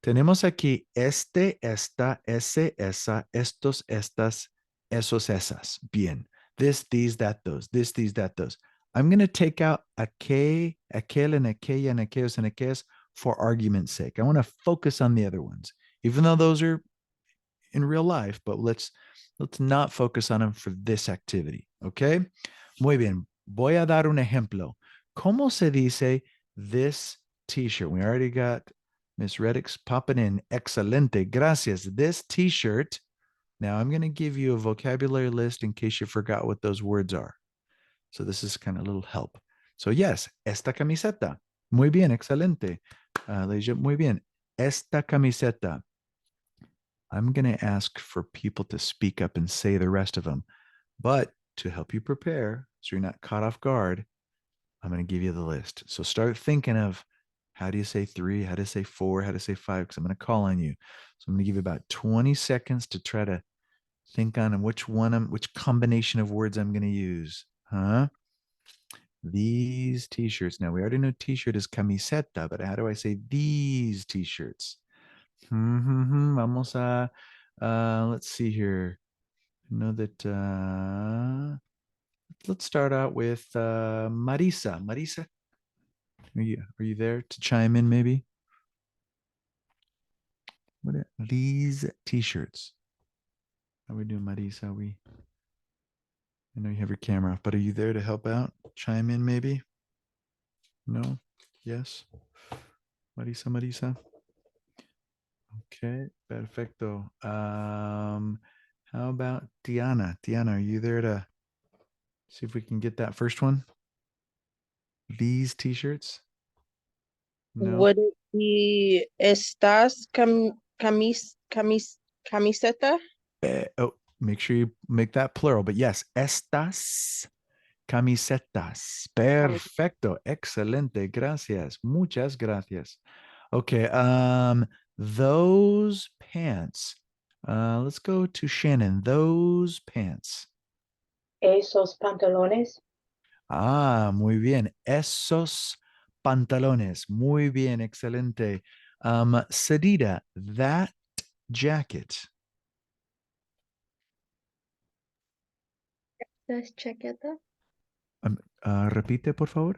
Tenemos aquí este, esta, ese, esa, estos, estas, esos, esas. Bien. This, these, that, those. This, these, that, those. I'm going to take out aquel, and aquella, and aquellos, and aquellas for argument's sake. I want to focus on the other ones, even though those are in real life, but let's not focus on them for this activity. Okay? Muy bien. Voy a dar un ejemplo. ¿Cómo se dice this t-shirt? We already got Miss Reddix popping in. Excelente. Gracias. This t-shirt. Now I'm going to give you a vocabulary list in case you forgot what those words are. So this is kind of a little help. So yes, esta camiseta. Muy bien. Excelente. Muy bien. Esta camiseta. I'm going to ask for people to speak up and say the rest of them. But to help you prepare, so you're not caught off guard, I'm going to give you the list. So start thinking of how do you say 3, how to say 4, how to say 5, because I'm going to call on you. So I'm going to give you about 20 seconds to try to think on which combination of words I'm going to use. Huh? These t-shirts. Now we already know t-shirt is camiseta, but how do I say these t-shirts? Vamos a, let's see here. I know that, let's start out with Marisa. Marisa, are you there to chime in maybe? What are these t-shirts? How we doing, Marisa? I know you have your camera off, but are you there to help out? Chime in maybe? No? Yes? Marisa? Okay, perfecto. How about Diana? Diana, are you there to see if we can get that first one? These t-shirts? No. Would it be estas camiseta? Oh, make sure you make that plural, but yes, estas camisetas. Perfecto. Excelente. Gracias. Muchas gracias. Okay. Those pants. Let's go to Shannon. Those pants. Esos pantalones. Muy bien. Esos pantalones. Muy bien. Excelente. Sadida, that jacket. Esa chaqueta. Repite, por favor.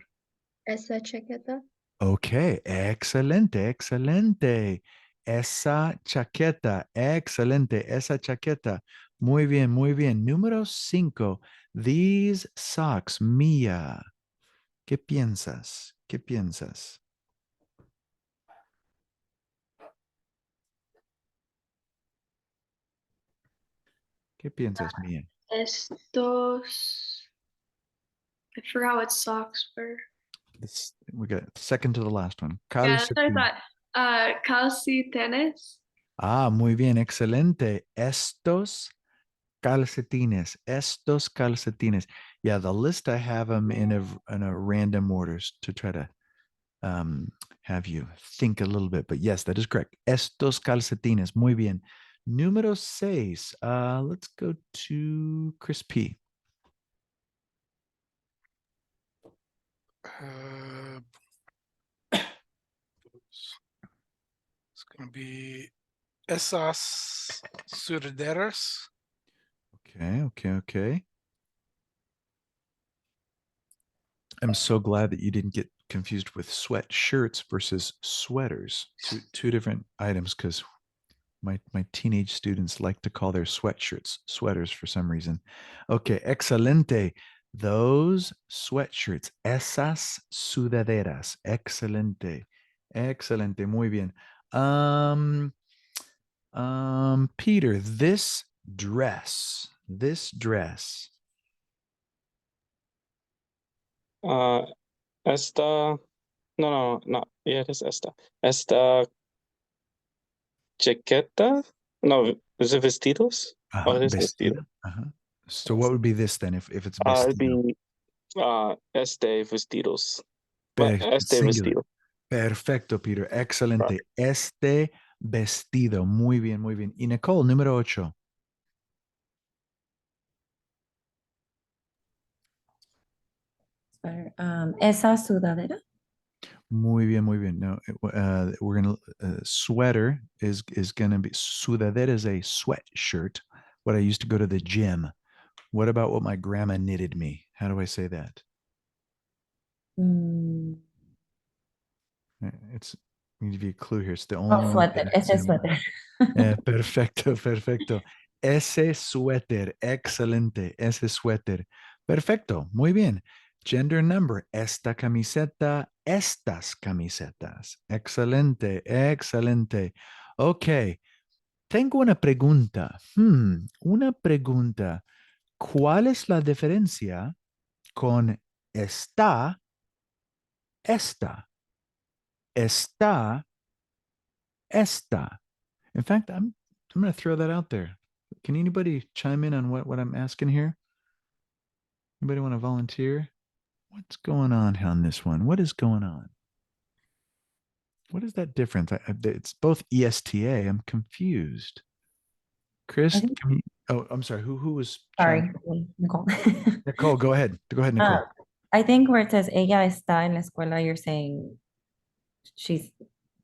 Esa chaqueta. Okay, excelente, excelente. Esa chaqueta, excelente, esa chaqueta. Muy bien, muy bien. Número 5. These socks, Mia. ¿Qué piensas? ¿Qué piensas? ¿Qué piensas, Mia? Estos. I forgot what socks were. We got second to the last one. Yeah, that's what I Calcetín. thought. Calcitenes. Muy bien, excelente. Estos calcetines. Estos calcetines. Yeah, the list I have them in a random orders to try to have you think a little bit. But yes, that is correct. Estos calcetines. Muy bien. Número 6. Let's go to Chris P. It's going to be esas sudaderas. Okay. I'm so glad that you didn't get confused with sweatshirts versus sweaters. Two different items, because my teenage students like to call their sweatshirts sweaters for some reason. Okay, excelente. Those sweatshirts, esas sudaderas. Excelente. Excelente. Muy bien. Peter, this dress. Esta, no, yeah, it is esta. Esta chaqueta, no, is it vestidos? Oh, it is vestido. So what would be this then if it's It'd vestido? be este vestidos. But este Singular. vestido. Perfecto, Peter. Excelente. Este vestido. Muy bien, muy bien. Y Nicole, número 8. Esa sudadera. Muy bien, muy bien. No, we're gonna sweater is gonna be sudadera is a sweatshirt. What I used to go to the gym. What about what my grandma knitted me? How do I say that? It's I'll give you a clue here. It's the only one. Suéter. Ese suéter. Perfecto. Ese suéter. Excelente. Ese suéter. Perfecto. Muy bien. Gender number. Esta camiseta. Estas camisetas. Excelente. Ok. Tengo una pregunta. Una pregunta. ¿Cuál es la diferencia con esta? Esta. In fact, I'm going to throw that out there. Can anybody chime in on what I'm asking here? Anybody want to volunteer? What's going on this one? What is going on? What is that difference? It's both ESTA. I'm confused. Chris, oh, I'm sorry. Who was? Sorry, Nicole. Nicole, go ahead. Go ahead, Nicole. I think where it says ella está en la escuela, you're saying she's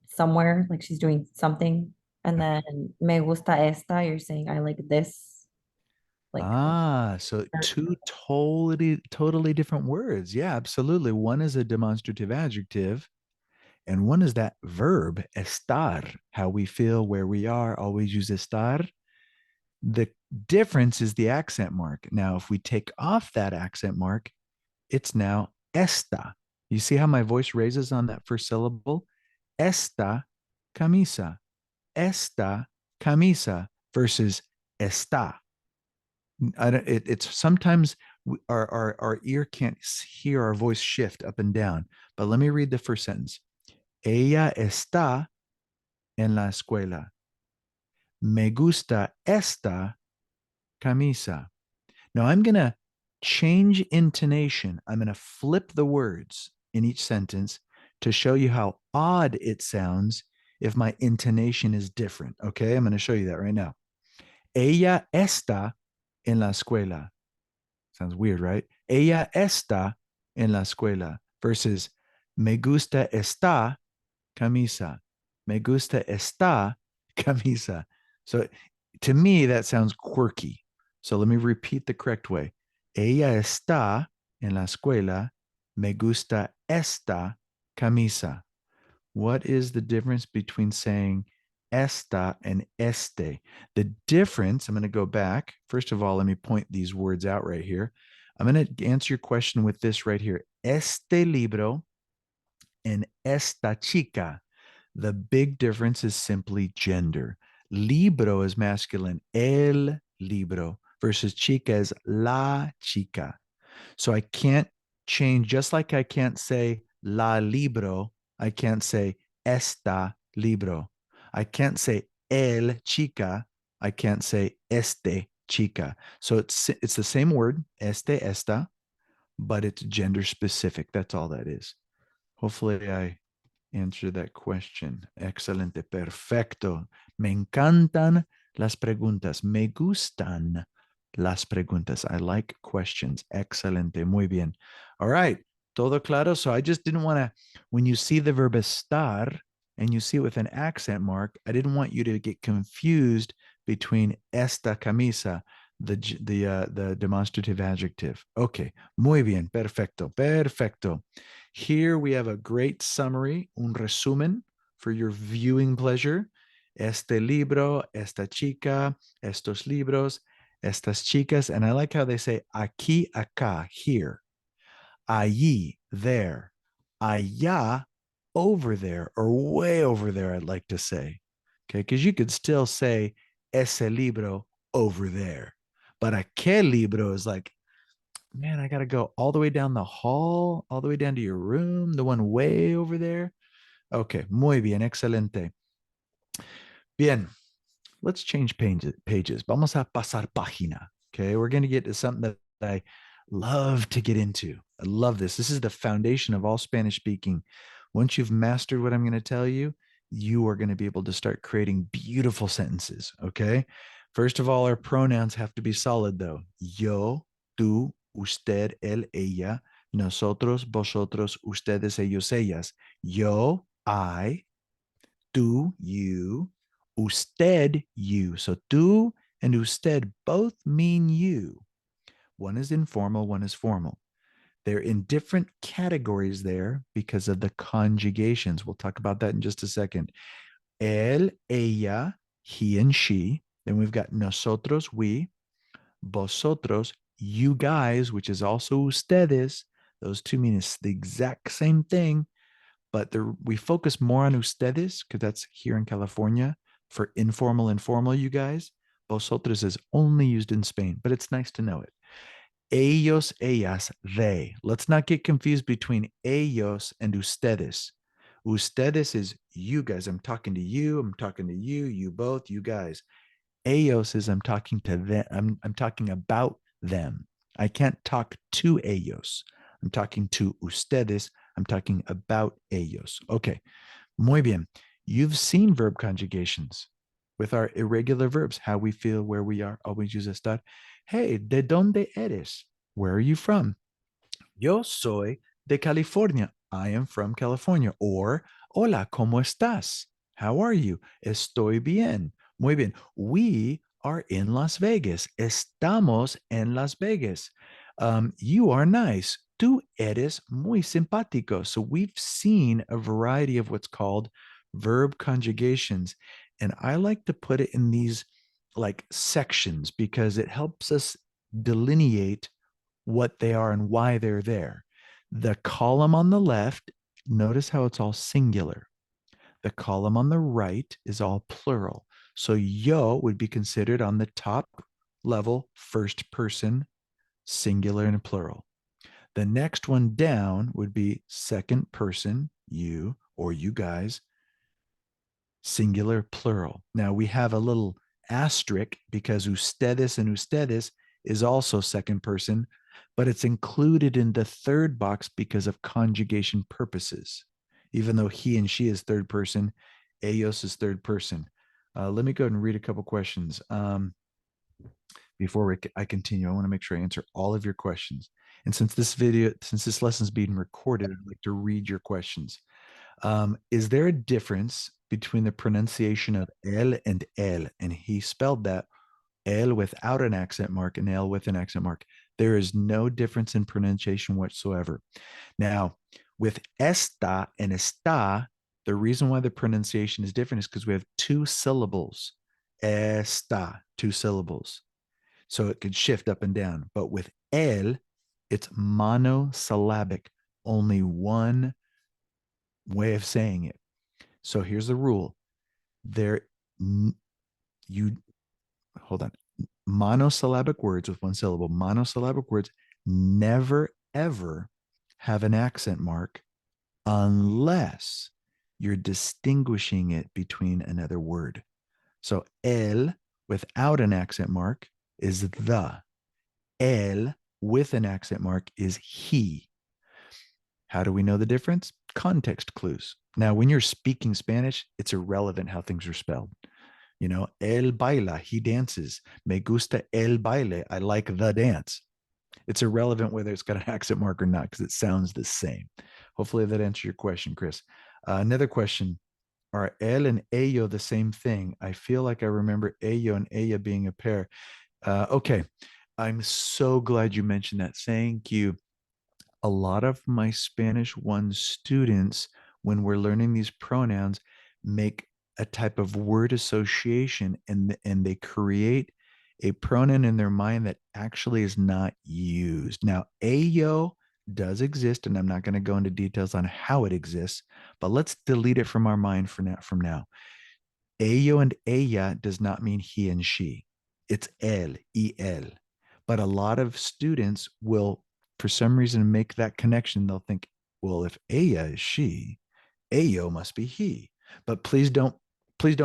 somewhere, like she's doing something. And then me gusta esta, you're saying I like this. Like So two totally different words. Yeah, absolutely. One is a demonstrative adjective, and one is that verb, estar, how we feel, where we are, always use estar. The difference is the accent mark. Now, if we take off that accent mark, it's now esta. You see how my voice raises on that first syllable? Esta camisa. Esta camisa versus está. It's sometimes our ear can't hear our voice shift up and down. But let me read the first sentence. Ella está en la escuela. Me gusta esta camisa. Now I'm going to change intonation. I'm going to flip the words in each sentence to show you how odd it sounds if my intonation is different. Okay, I'm going to show you that right now. Ella está en la escuela. Sounds weird, right? Ella está en la escuela versus me gusta esta camisa. Me gusta esta camisa. So to me, that sounds quirky. So let me repeat the correct way. Ella está en la escuela. Me gusta esta camisa. What is the difference between saying esta and este? The difference, I'm going to go back. First of all, let me point these words out right here. I'm going to answer your question with this right here. Este libro and esta chica. The big difference is simply gender. Libro is masculine, el libro, versus chica is la chica. So I can't change, just like I can't say la libro, I can't say esta libro. I can't say el chica, I can't say este chica. So it's the same word, este, esta, but it's gender specific. That's all that is. Hopefully I answer that question. Excelente, perfecto. Me encantan las preguntas. Me gustan las preguntas. I like questions. Excelente, muy bien. All right, todo claro. So I just didn't want to, when you see the verb estar and you see it with an accent mark, I didn't want you to get confused between esta camisa, the demonstrative adjective. Okay, muy bien, perfecto, perfecto. Here we have a great summary, un resumen for your viewing pleasure. Este libro, esta chica, estos libros, estas chicas. And I like how they say aquí, acá, here. Allí, there. Allá, over there, or way over there, I'd like to say. Okay, because you could still say ese libro over there. But aquel libro is like, man, I got to go all the way down the hall, all the way down to your room, the one way over there. Okay, muy bien, excelente. Bien, let's change pages. Vamos a pasar página. Okay, we're going to get to something that I love to get into. I love this. This is the foundation of all Spanish speaking. Once you've mastered what I'm going to tell you, you are going to be able to start creating beautiful sentences. Okay, first of all, our pronouns have to be solid though. Yo, tú, usted, él, ella, nosotros, vosotros, ustedes, ellos, ellas. Yo, I, tú, you, usted, you. So tú and usted both mean you. One is informal, one is formal. They're in different categories there because of the conjugations. We'll talk about that in just a second. Él, ella, he and she. Then we've got nosotros, we, vosotros, you guys, which is also ustedes. Those two mean it's the exact same thing, but we focus more on ustedes because that's here in California. For informal and formal, you guys. Vosotros is only used in Spain, but it's nice to know it. Ellos, ellas, they. Let's not get confused between ellos and ustedes. Ustedes is you guys. I'm talking to you. I'm talking to you. You both. You guys. Ellos is I'm talking to them. I'm talking about them. I can't talk to ellos. I'm talking to ustedes. I'm talking about ellos. Okay. Muy bien. You've seen verb conjugations with our irregular verbs, how we feel, where we are, always use estar. Hey, ¿de dónde eres? Where are you from? Yo soy de California. I am from California. Or, hola, ¿cómo estás? How are you? Estoy bien. Muy bien. We are in Las Vegas. Estamos en Las Vegas. You are nice. Tú eres muy simpático. So we've seen a variety of what's called verb conjugations. And I like to put it in these like sections because it helps us delineate what they are and why they're there. The column on the left, notice how it's all singular. The column on the right is all plural. So yo would be considered on the top level, first person, singular and plural. The next one down would be second person, you or you guys, singular, plural. Now we have a little asterisk because ustedes and ustedes is also second person, but it's included in the third box because of conjugation purposes. Even though he and she is third person, ellos is third person. Let me go ahead and read a couple questions. Before I continue, I want to make sure I answer all of your questions. And since this lesson is being recorded, I'd like to read your questions. Is there a difference between the pronunciation of el and el? And he spelled that el without an accent mark and el with an accent mark. There is no difference in pronunciation whatsoever. Now, with esta and está, the reason why the pronunciation is different is because we have two syllables. Esta, two syllables. So it could shift up and down. But with el, it's monosyllabic, only one way of saying it. So here's the rule. Hold on. Monosyllabic words with one syllable, monosyllabic words never, ever have an accent mark unless you're distinguishing it between another word. So el without an accent mark is the. El with an accent mark is he. How do we know the difference? Context clues. Now, when you're speaking Spanish, it's irrelevant how things are spelled. You know, él baila, he dances. Me gusta el baile, I like the dance. It's irrelevant whether it's got an accent mark or not because it sounds the same. Hopefully that answers your question, Chris. Another question. Are el and ello the same thing? I feel like I remember ello and ella being a pair. Okay. I'm so glad you mentioned that. Thank you. A lot of my Spanish 1 students, when we're learning these pronouns, make a type of word association and they create a pronoun in their mind that actually is not used. Now, ello does exist, and I'm not going to go into details on how it exists, but let's delete it from our mind from now. Ello and ella does not mean he and she. It's el, el. But a lot of students will, for some reason, make that connection. They'll think, well, if ella is she, ello must be he. But please don't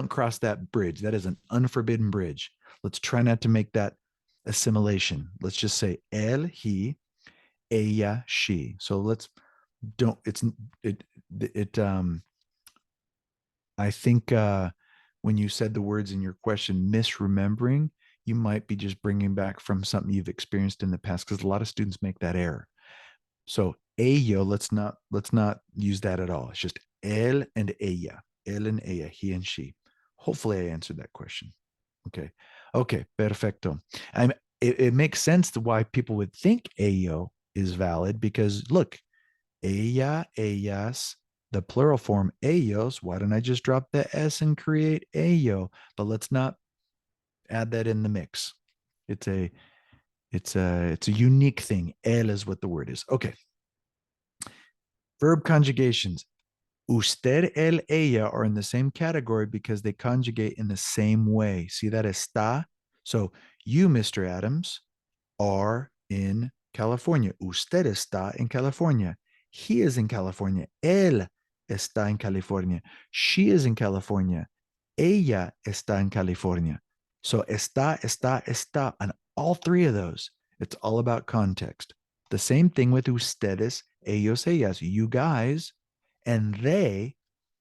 cross that bridge. That is an unforbidden bridge. Let's try not to make that assimilation. Let's just say el, he, ella, she. So I think when you said the words in your question, misremembering, you might be just bringing back from something you've experienced in the past, because a lot of students make that error. So ello, let's not use that at all. It's just él and ella, he and she. Hopefully I answered that question. Okay, perfecto. It makes sense to why people would think ello is valid, because look, ella, ellas, the plural form ellos. Why don't I just drop the S and create ello? But let's not add that in the mix. It's a unique thing. El is what the word is. Okay. Verb conjugations. Usted, él, ella are in the same category because they conjugate in the same way. See that está? So you, Mr. Adams, are in California. Usted está en California. He is in California. Él está en California. She is in California. Ella está en California. So está, and all three of those, it's all about context. The same thing with ustedes, ellos, ellas, you guys, and they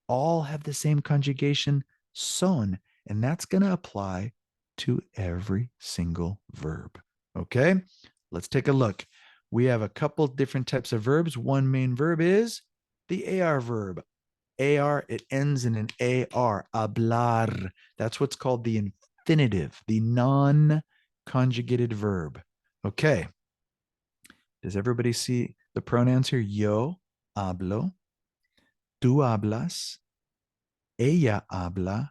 all have the same conjugation, son, and that's going to apply to every single verb. Okay, let's take a look. We have a couple different types of verbs. One main verb is the AR verb. AR, it ends in an AR, hablar. That's what's called the infinitive, the non-conjugated verb. Okay. Does everybody see the pronouns here? Yo hablo, tú hablas, ella habla,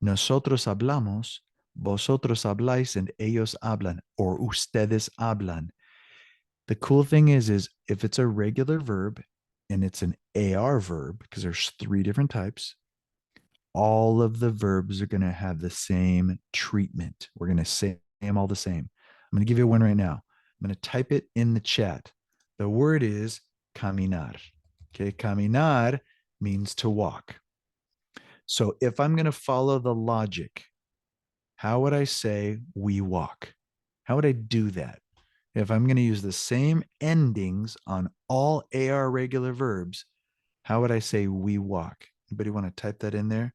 nosotros hablamos, vosotros habláis, and ellos hablan, or ustedes hablan. The cool thing is if it's a regular verb and it's an AR verb, because there's 3 different types, all of the verbs are going to have the same treatment. We're going to say them all the same. I'm going to give you one right now. I'm going to type it in the chat. The word is caminar. Okay, caminar means to walk. So if I'm going to follow the logic, how would I say we walk? How would I do that? If I'm going to use the same endings on all AR regular verbs, how would I say we walk? Anybody want to type that in there?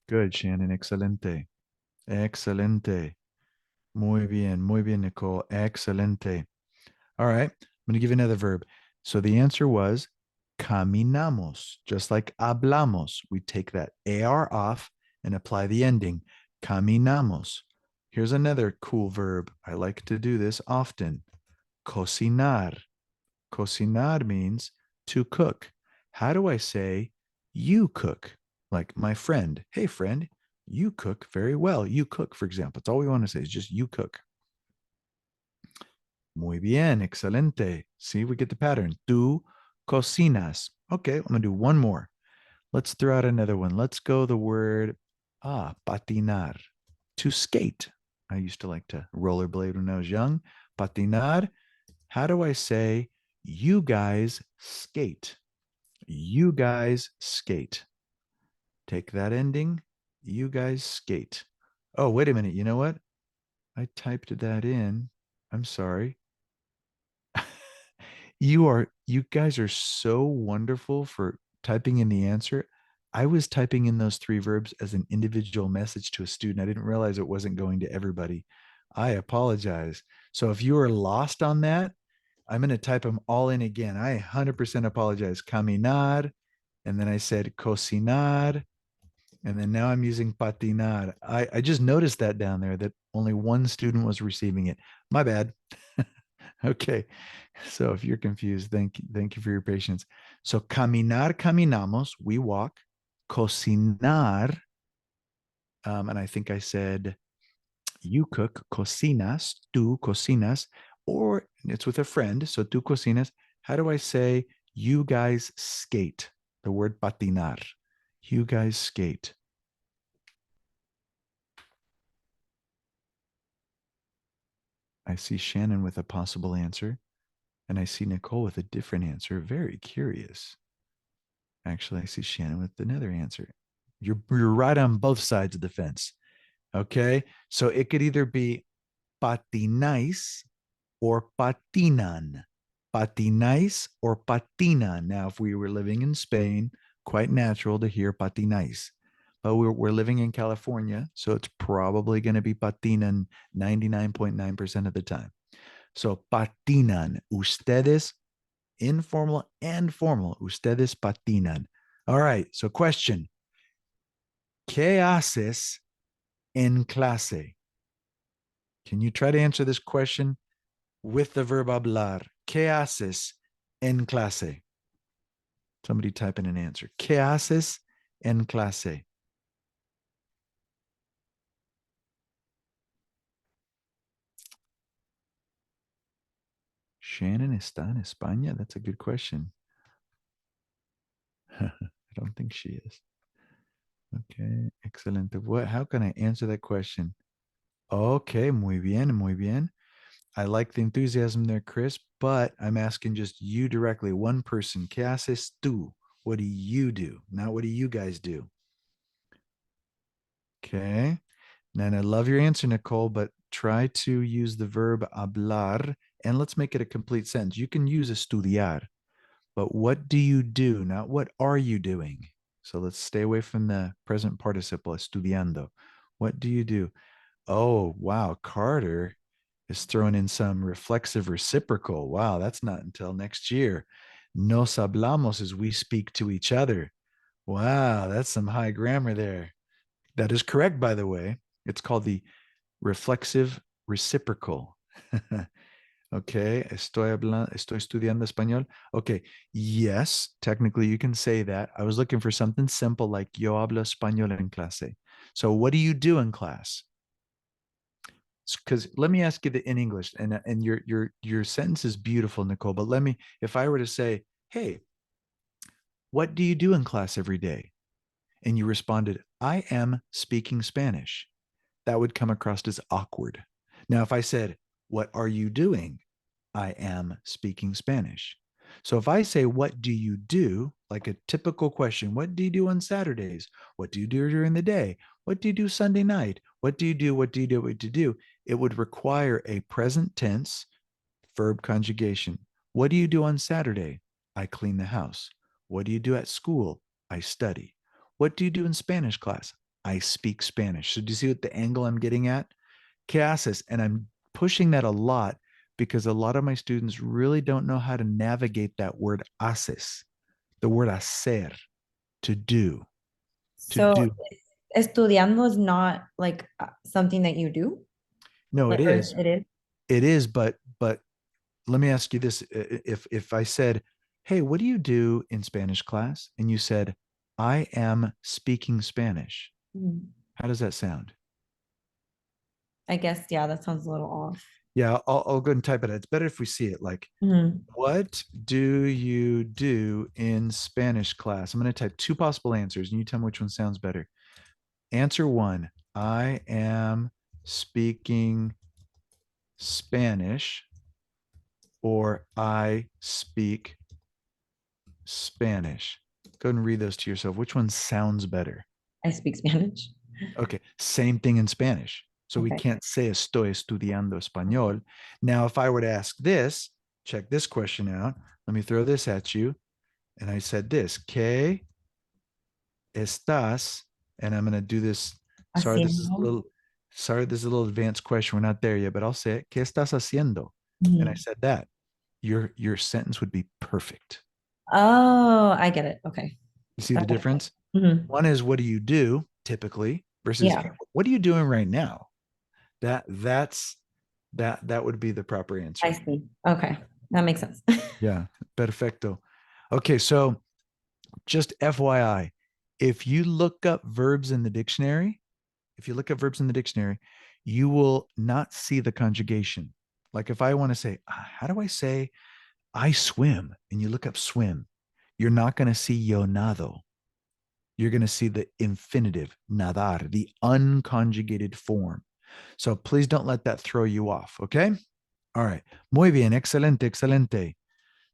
Good, Shannon. Excelente. Excelente. Muy bien, Nicole. Excelente. All right. I'm going to give you another verb. So the answer was caminamos, just like hablamos. We take that AR off and apply the ending. Caminamos. Here's another cool verb. I like to do this often. Cocinar. Cocinar means to cook. How do I say you cook? Like my friend. Hey, friend, you cook very well. You cook, for example. That's all we want to say is just you cook. Muy bien, excelente. See, we get the pattern. Tú cocinas. Okay, I'm going to do one more. Let's throw out another one. Let's go the word patinar, to skate. I used to like to rollerblade when I was young. Patinar. How do I say you guys skate? You guys skate. Take that ending. You guys skate. Oh, wait a minute. You know what? I typed that in. I'm sorry. You guys are so wonderful for typing in the answer. I was typing in those 3 verbs as an individual message to a student. I didn't realize it wasn't going to everybody. I apologize. So if you were lost on that, I'm going to type them all in again. I 100% apologize. Caminar, and then I said cocinar, and then now I'm using patinar. I just noticed that down there that only one student was receiving it. My bad. Okay. So if you're confused, thank you for your patience. So caminar, caminamos, we walk. Cocinar, and I think I said you cook, cocinas, tú cocinas, or it's with a friend, so tú cocinas. How do I say you guys skate? The word patinar. You guys skate. I see Shannon with a possible answer, and I see Nicole with a different answer. Very curious. Actually, I see Shannon with another answer. You're right on both sides of the fence. Okay. So it could either be patinais or patinan. Patinais or patinan. Now, if we were living in Spain, quite natural to hear patinais. But we're living in California, so it's probably going to be patinan 99.9% of the time. So patinan. Ustedes, informal and formal. Ustedes patinan. All right. So question. ¿Qué haces en clase? Can you try to answer this question with the verb hablar? ¿Qué haces en clase? Somebody type in an answer. ¿Qué haces en clase? Shannon está en España? That's a good question. I don't think she is. Okay, excelente. How can I answer that question? Okay, muy bien, muy bien. I like the enthusiasm there, Chris, but I'm asking just you directly, one person. ¿Qué haces tú? What do you do? Not what do you guys do? Okay. And I love your answer, Nicole, but try to use the verb hablar and let's make it a complete sentence. You can use estudiar, but what do you do? Not what are you doing? So let's stay away from the present participle, estudiando. What do you do? Oh, wow. Carter is throwing in some reflexive reciprocal. Wow, that's not until next year. Nos hablamos is we speak to each other. Wow, that's some high grammar there. That is correct, by the way. It's called the reflexive reciprocal. Okay, estoy estudiando español. Okay, yes, technically you can say that. I was looking for something simple like yo hablo español en clase. So what do you do in class? Because let me ask you in English, and your sentence is beautiful, Nicole. But let me, if I were to say, hey, what do you do in class every day? And you responded, I am speaking Spanish. That would come across as awkward. Now, if I said, what are you doing? I am speaking Spanish. So if I say, what do you do? Like a typical question, what do you do on Saturdays? What do you do during the day? What do you do Sunday night? What do you do? What do you do? What do you do? It would require a present tense verb conjugation. What do you do on Saturday? I clean the house. What do you do at school? I study. What do you do in Spanish class? I speak Spanish. So do you see what the angle I'm getting at? ¿Qué haces? And I'm pushing that a lot because a lot of my students really don't know how to navigate that word haces, the word hacer, to do, to So do. estudiando is not like something that you do? No, it Like, or is. it is? It is, but let me ask you this. If I said, hey, what do you do in Spanish class? And you said, I am speaking Spanish. Mhm. How does that sound? I guess, yeah, that sounds a little off. Yeah, I'll go ahead and type it. It's better if we see it. Like, Mhm. what do you do in Spanish class? I'm going to type two possible answers and you tell me which one sounds better. Answer one, I am speaking Spanish, or I speak Spanish. Go ahead and read those to yourself. Which one sounds better? I speak Spanish. Okay, same thing in Spanish. So we Okay. can't say estoy estudiando español. Now, if I were to ask this, check this question out. Let me throw this at you. And I said this, ¿qué estás? And I'm going to do this. Sorry, this is a Haciendo. little, this is a little advanced question. We're not there yet, but I'll say it. ¿Qué estás haciendo? And I Mhm. said that. Your sentence would be perfect. Oh, I get it. Okay. You see the That makes difference? sense. Mhm. One is what do you do typically versus Yeah. hey, what are you doing right now? That would be the proper I answer. see. Okay. That makes sense. Yeah, perfecto. Okay, so just FYI, if you look up verbs in the dictionary, you will not see the conjugation. Like if I want to say, how do I say I swim? And you look up swim, you're not going to see yo nado. You're going to see the infinitive, nadar, the unconjugated form. So please don't let that throw you off, okay? All right. Muy bien, excelente, excelente.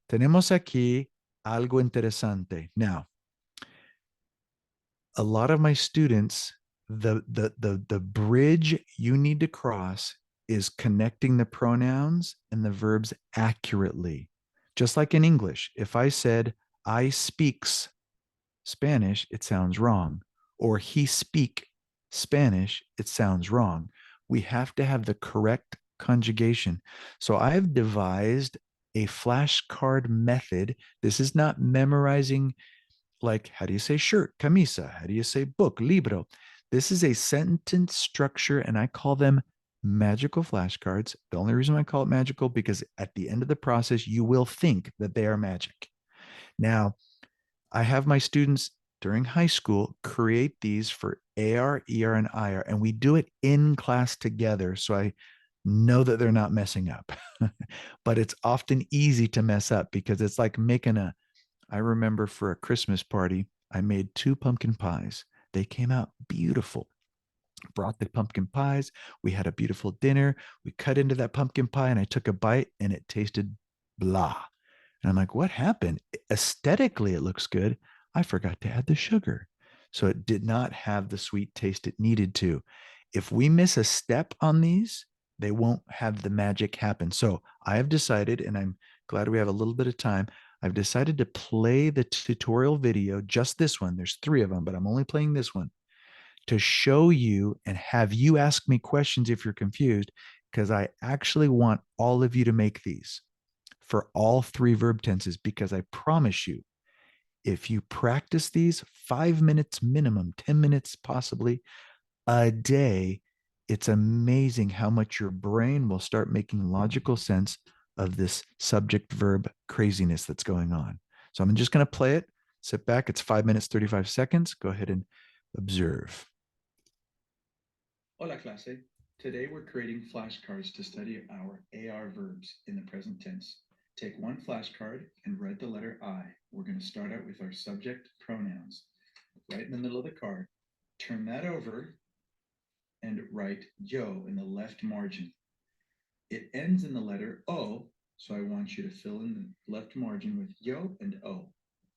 Tenemos aquí algo interesante. Now, a lot of my students, the bridge you need to cross is connecting the pronouns and the verbs accurately. Just like in English, if I said I speaks Spanish, it sounds wrong. Or he speak Spanish, it sounds wrong. We have to have the correct conjugation. So I've devised a flashcard method. This is not memorizing, like, how do you say shirt, camisa? How do you say book, libro? This is a sentence structure, and I call them magical flashcards. The only reason I call it magical, because at the end of the process, you will think that they are magic. Now, I have my students during high school create these for AR, ER, and IR, and we do it in class together. So I know that they're not messing up. But it's often easy to mess up because it's like making I remember for a Christmas party, I made 2 pumpkin pies. They came out beautiful. Brought the pumpkin pies. We had a beautiful dinner. We cut into that pumpkin pie and I took a bite and it tasted blah. And I'm like, what happened? Aesthetically, it looks good. I forgot to add the sugar. So it did not have the sweet taste it needed to. If we miss a step on these, they won't have the magic happen. So I have decided, and I'm glad we have a little bit of time, I've decided to play the tutorial video, just this one. There's 3 of them, but I'm only playing this one to show you and have you ask me questions if you're confused, because I actually want all of you to make these for all 3 verb tenses, because I promise you, if you practice these 5 minutes minimum, 10 minutes possibly a day, it's amazing how much your brain will start making logical sense of this subject verb craziness that's going on. So I'm just going to play it. Sit back. It's 5 minutes, 35 seconds. Go ahead and observe. Hola, clase. Today we're creating flashcards to study our AR verbs in the present tense. Take one flashcard and write the letter I. We're going to start out with our subject pronouns. Right in the middle of the card. Turn that over and write yo in the left margin. It ends in the letter O, so I want you to fill in the left margin with yo and O.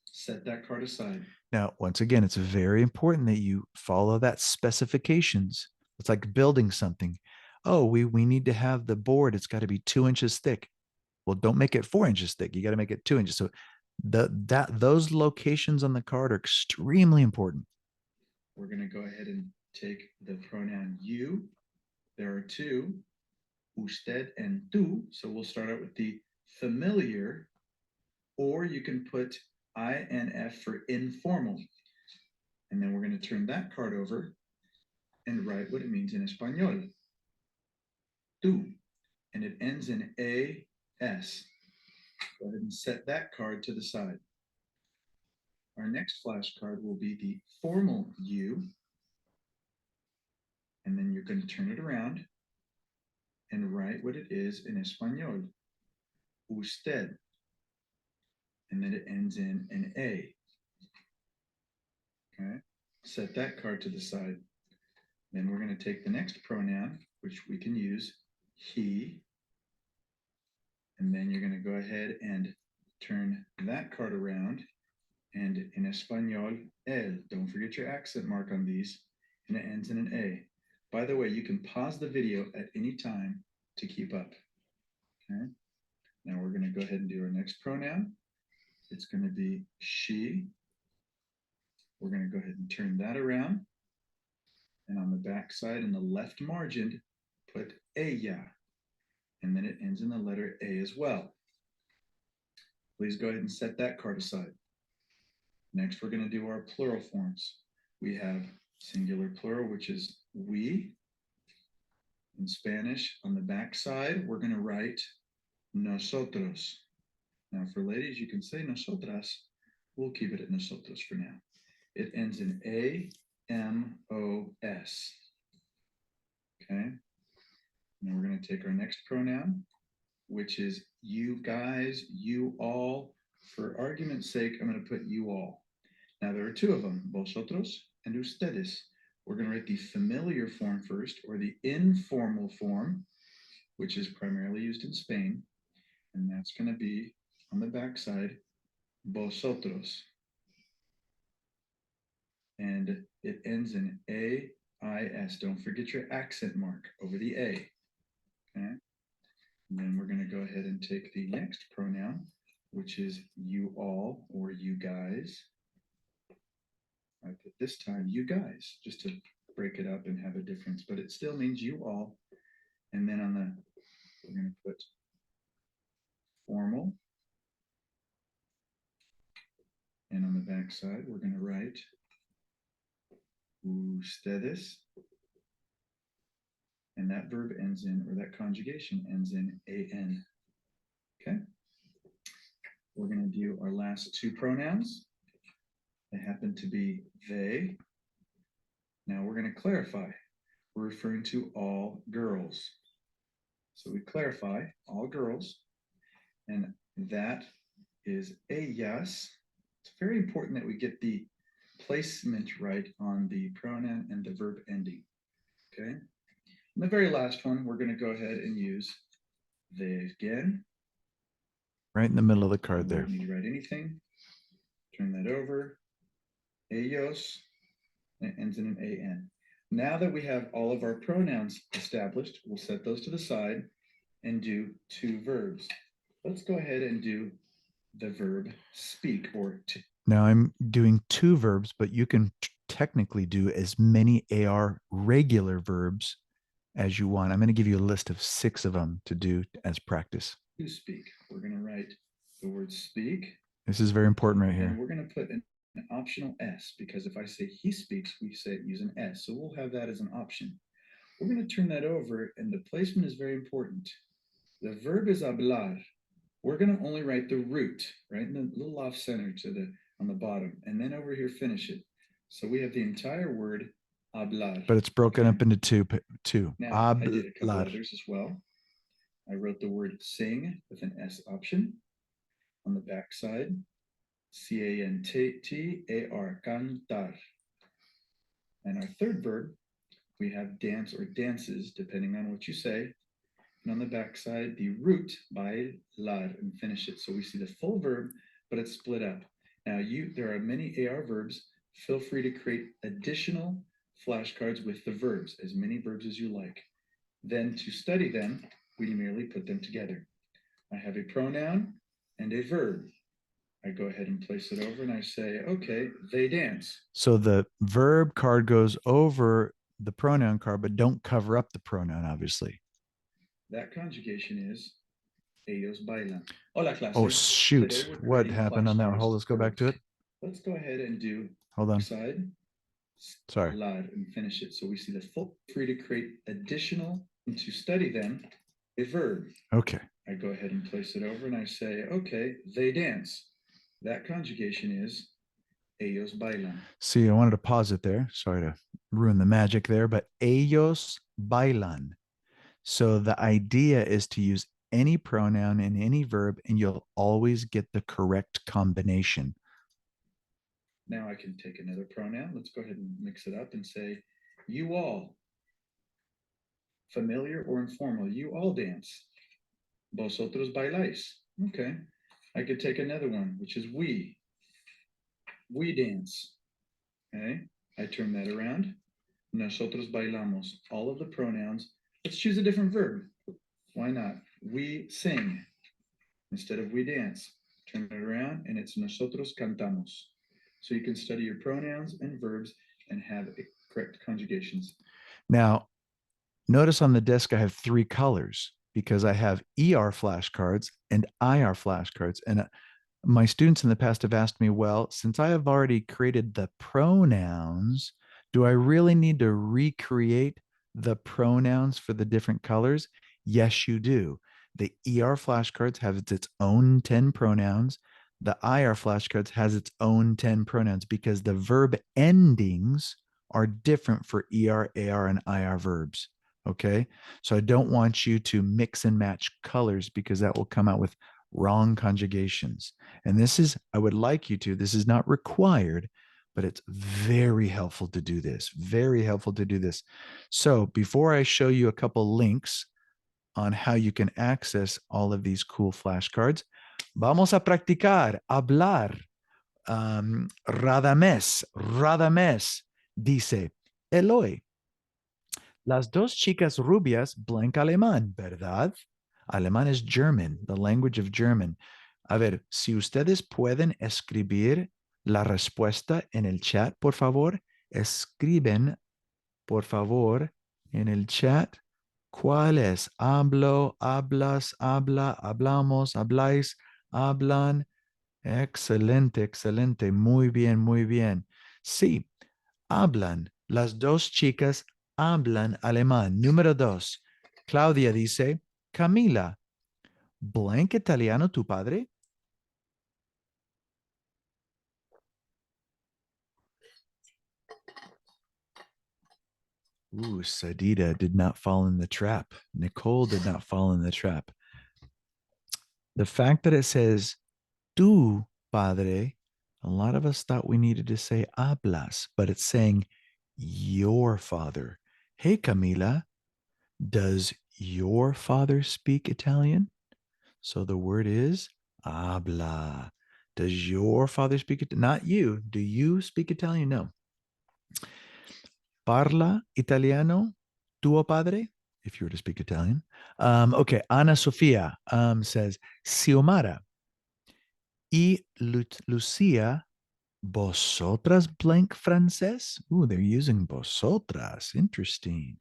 Set that card aside. Now, once again, it's very important that you follow that specifications. It's like building something. Oh, we need to have the board. It's got to be 2 inches thick. Well, don't make it 4 inches thick. You got to make it 2 inches. So those locations on the card are extremely important. We're going to go ahead and take the pronoun you. There are 2, usted and tú. So we'll start out with the familiar, or you can put INF for informal. And then we're going to turn that card over and write what it means in Español. Tú. And it ends in AS. Go ahead and set that card to the side. Our next flashcard will be the formal you. And then you're going to turn it around and write what it is in Español. Usted. And then it ends in an A. Okay. Set that card to the side. Then we're going to take the next pronoun, which we can use, he. And then you're going to go ahead and turn that card around. And in Español, él. Don't forget your accent mark on these. And it ends in an A. By the way, you can pause the video at any time to keep up. Okay. Now we're going to go ahead and do our next pronoun. It's going to be she. We're going to go ahead and turn that around. And on the back side in the left margin, put ella. And then it ends in the letter A as well. Please go ahead and set that card aside. Next, we're going to do our plural forms. We have singular plural, which is we. In Spanish, on the back side, we're going to write nosotros. Now, for ladies, you can say nosotras. We'll keep it at nosotros for now. It ends in A-M-O-S. Okay. Now we're going to take our next pronoun, which is you guys, you all. For argument's sake, I'm going to put you all. Now there are 2 of them, vosotros and ustedes. We're going to write the familiar form first, or the informal form, which is primarily used in Spain. And that's going to be on the back side, vosotros. And it ends in A-I-S. Don't forget your accent mark over the A. Okay. And then we're going to go ahead and take the next pronoun, which is you all or you guys. I put this time you guys, just to break it up and have a difference, but it still means you all. And then we're going to put formal. And on the back side, we're going to write ustedes. And that verb ends in, or that conjugation ends in an. Okay. We're going to do our last 2 pronouns. They happen to be they. Now we're going to clarify. We're referring to all girls. So we clarify all girls. And that is ellas. It's very important that we get the placement right on the pronoun and the verb ending. Okay. And the very last one, we're going to go ahead and use they again. Right in the middle of the card there. Don't need to write anything. Turn that over. Ellos. And it ends in an A-N. Now that we have all of our pronouns established, we'll set those to the side and do two verbs. Let's go ahead and do the verb speak or to. Now I'm doing two verbs, but you can technically do as many AR regular verbs as you want. I'm going to give you a list of 6 of them to do as practice. To speak. We're going to write the word speak. This is very important right here. And we're going to put an optional S, because if I say he speaks, we say use an S. So we'll have that as an option. We're going to turn that over, and the placement is very important. The verb is hablar. We're going to only write the root, right in the little off center on the bottom, and then over here finish it. So we have the entire word hablar. But it's broken up into two. Now, I did a couple others as well. I wrote the word sing with an S option on the back side. C-A-N-T-A-R, cantar. And our third verb, we have dance or dances, depending on what you say. And on the back side, the root, bailar, and finish it. So we see the full verb, but it's split up. Now, there are many AR verbs. Feel free to create additional flashcards with the verbs, as many verbs as you like. Then to study them, we merely put them together. I have a pronoun and a verb. I go ahead and place it over and I say, okay, they dance. So the verb card goes over the pronoun card, but don't cover up the pronoun, obviously. That conjugation is ellos bailan. Hola, clase. Oh, shoot. What happened on that one? Hold, let's go back to it. Let's go ahead and do, hold on. Side. Sorry. And finish it. So we see the full. Free to create additional and to study them, a verb. Okay. I go ahead and place it over and I say, okay, they dance. That conjugation is ellos bailan. See, I wanted to pause it there. Sorry to ruin the magic there, but ellos bailan. So the idea is to use any pronoun and any verb, and you'll always get the correct combination. Now I can take another pronoun. Let's go ahead and mix it up and say, you all. Familiar or informal, you all dance. Vosotros bailáis. Okay. I could take another one, which is we. We dance. Okay. I turn that around. Nosotros bailamos. All of the pronouns. Let's choose a different verb. Why not? We sing instead of we dance. Turn it around and it's nosotros cantamos. So you can study your pronouns and verbs and have correct conjugations. Now, notice on the desk I have 3 colors because I have ER flashcards and IR flashcards. And my students in the past have asked me, well, since I have already created the pronouns, do I really need to recreate the pronouns for the different colors? Yes, you do. The ER flashcards have its own 10 pronouns. The IR flashcards has its own 10 pronouns because the verb endings are different for ER, AR, and IR verbs. Okay, so I don't want you to mix and match colors because that will come out with wrong conjugations. And this is, I would like you to, this is not required, but it's very helpful to do this, very helpful to do this. So before I show you a couple links on how you can access all of these cool flashcards, vamos a practicar, hablar. Radamés dice, Eloy, las dos chicas rubias blanca alemán, ¿verdad? Alemán es German, the language of German. A ver, si ustedes pueden escribir la respuesta en el chat, por favor, escriben, por favor, en el chat. ¿Cuál es? Hablo, hablas, habla, hablamos, habláis, hablan. Excelente, excelente. Muy bien, muy bien. Sí, hablan. Las dos chicas hablan alemán. Número 2. Claudia dice, Camila, ¿blanc italiano tu padre? Ooh, Sadida did not fall in the trap. Nicole did not fall in the trap. The fact that it says tu padre, a lot of us thought we needed to say hablas, but it's saying your father. Hey, Camila, does your father speak Italian? So the word is habla. Does your father speak it? Not you. Do you speak Italian? No. Parla italiano tuo padre? If you were to speak Italian. Okay, Ana Sofia says, Xiomara y Lucia, vosotras blank francés? Ooh, they're using vosotras. Interesting.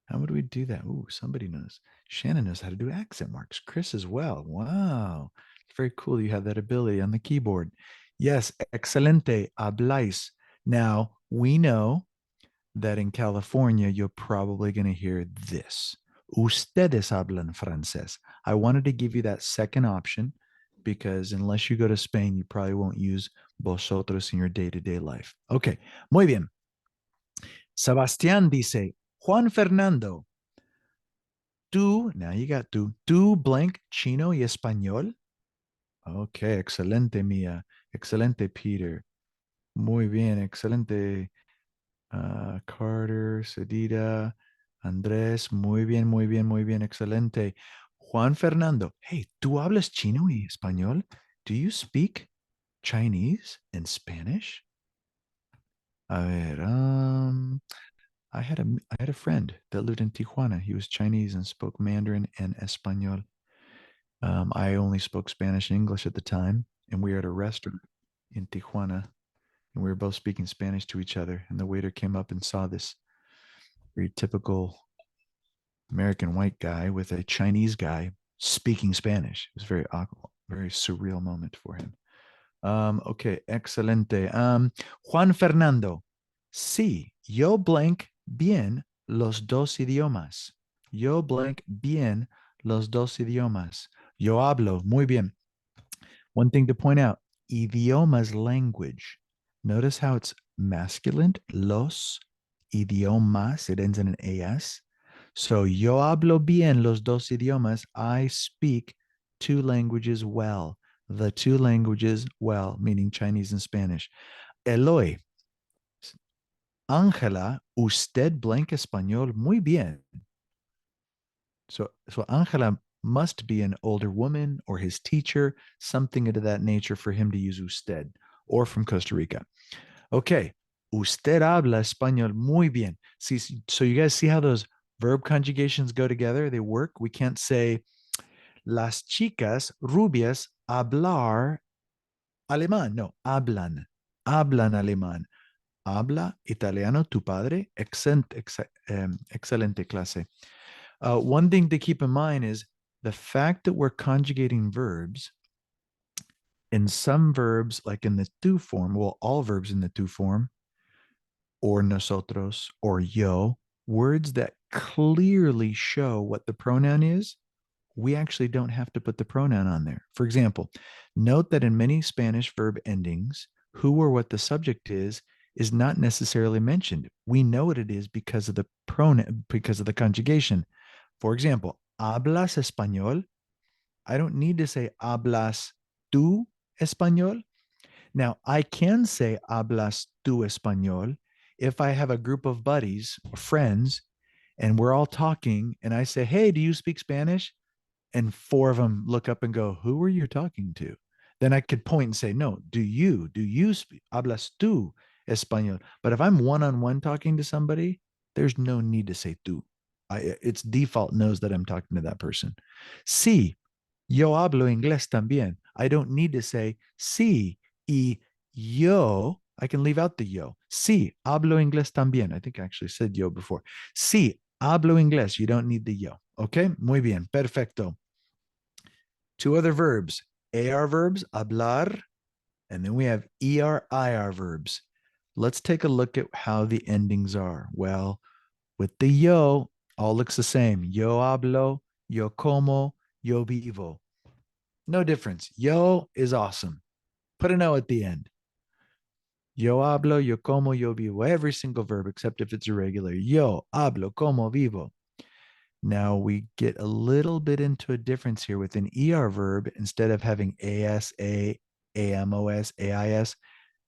How would we do that? Ooh, somebody knows. Shannon knows how to do accent marks. Chris as well. Wow. It's very cool you have that ability on the keyboard. Yes, excelente, habláis. Now, we know that in California, you're probably going to hear this. Ustedes hablan francés. I wanted to give you that second option because unless you go to Spain, you probably won't use vosotros in your day-to-day life. Okay, muy bien. Sebastián dice, Juan Fernando, tú, now you got tú blank chino y español. Okay, excelente, Mia. Excelente, Peter. Muy bien, excelente. Carter, Sedita, Andrés, muy bien, muy bien, muy bien, excelente. Juan Fernando, hey, ¿tú hablas chino y español? Do you speak Chinese and Spanish? A ver, I had a friend that lived in Tijuana. He was Chinese and spoke Mandarin and Espanol. I only spoke Spanish and English at the time, and we were at a restaurant in Tijuana, and we were both speaking Spanish to each other. And the waiter came up and saw this very typical American white guy with a Chinese guy speaking Spanish. It was very awkward, very surreal moment for him. Okay, excelente. Juan Fernando, sí, yo blank bien los dos idiomas. Yo blank bien los dos idiomas. Yo hablo muy bien. One thing to point out, idiomas language. Notice how it's masculine, los idiomas, it ends in an AS. So yo hablo bien los dos idiomas. I speak two languages well. The two languages well, meaning Chinese and Spanish. Eloy, Ángela, usted blanca español muy bien. So Ángela must be an older woman or his teacher, something of that nature for him to use usted, or from Costa Rica. Okay, usted habla español muy bien. See, so you guys see how those verb conjugations go together? They work. We can't say las chicas rubias hablar alemán. No, hablan alemán. Habla italiano tu padre. Excelente clase. One thing to keep in mind is the fact that we're conjugating verbs. In some verbs, like in the tu form, well, all verbs in the tu form, or nosotros, or yo, words that clearly show what the pronoun is, we actually don't have to put the pronoun on there. For example, note that in many Spanish verb endings, who or what the subject is not necessarily mentioned. We know what it is because of the pronoun, because of the conjugation. For example, hablas español. I don't need to say hablas tú español. Now, I can say hablas tú español if I have a group of buddies or friends and we're all talking and I say, hey, do you speak Spanish? And four of them look up and go, who are you talking to? Then I could point and say, no, do you speak, hablas tú español? But if I'm one-on-one talking to somebody, there's no need to say tú. Its default knows that I'm talking to that person. Sí, yo hablo inglés también. I don't need to say sí y yo. I can leave out the yo. Sí, hablo inglés también. I think I actually said yo before. Sí, hablo inglés. You don't need the yo. Okay, muy bien, perfecto. Two other verbs, AR verbs, hablar, and then we have ER-IR verbs. Let's take a look at how the endings are. Well, with the yo, all looks the same. Yo hablo, yo como, yo vivo. No difference. Yo is awesome. Put an O at the end. Yo hablo, yo como, yo vivo. Every single verb except if it's irregular. Yo hablo, como, vivo. Now we get a little bit into a difference here with an ER verb. Instead of having ASA, AMOS, AIS,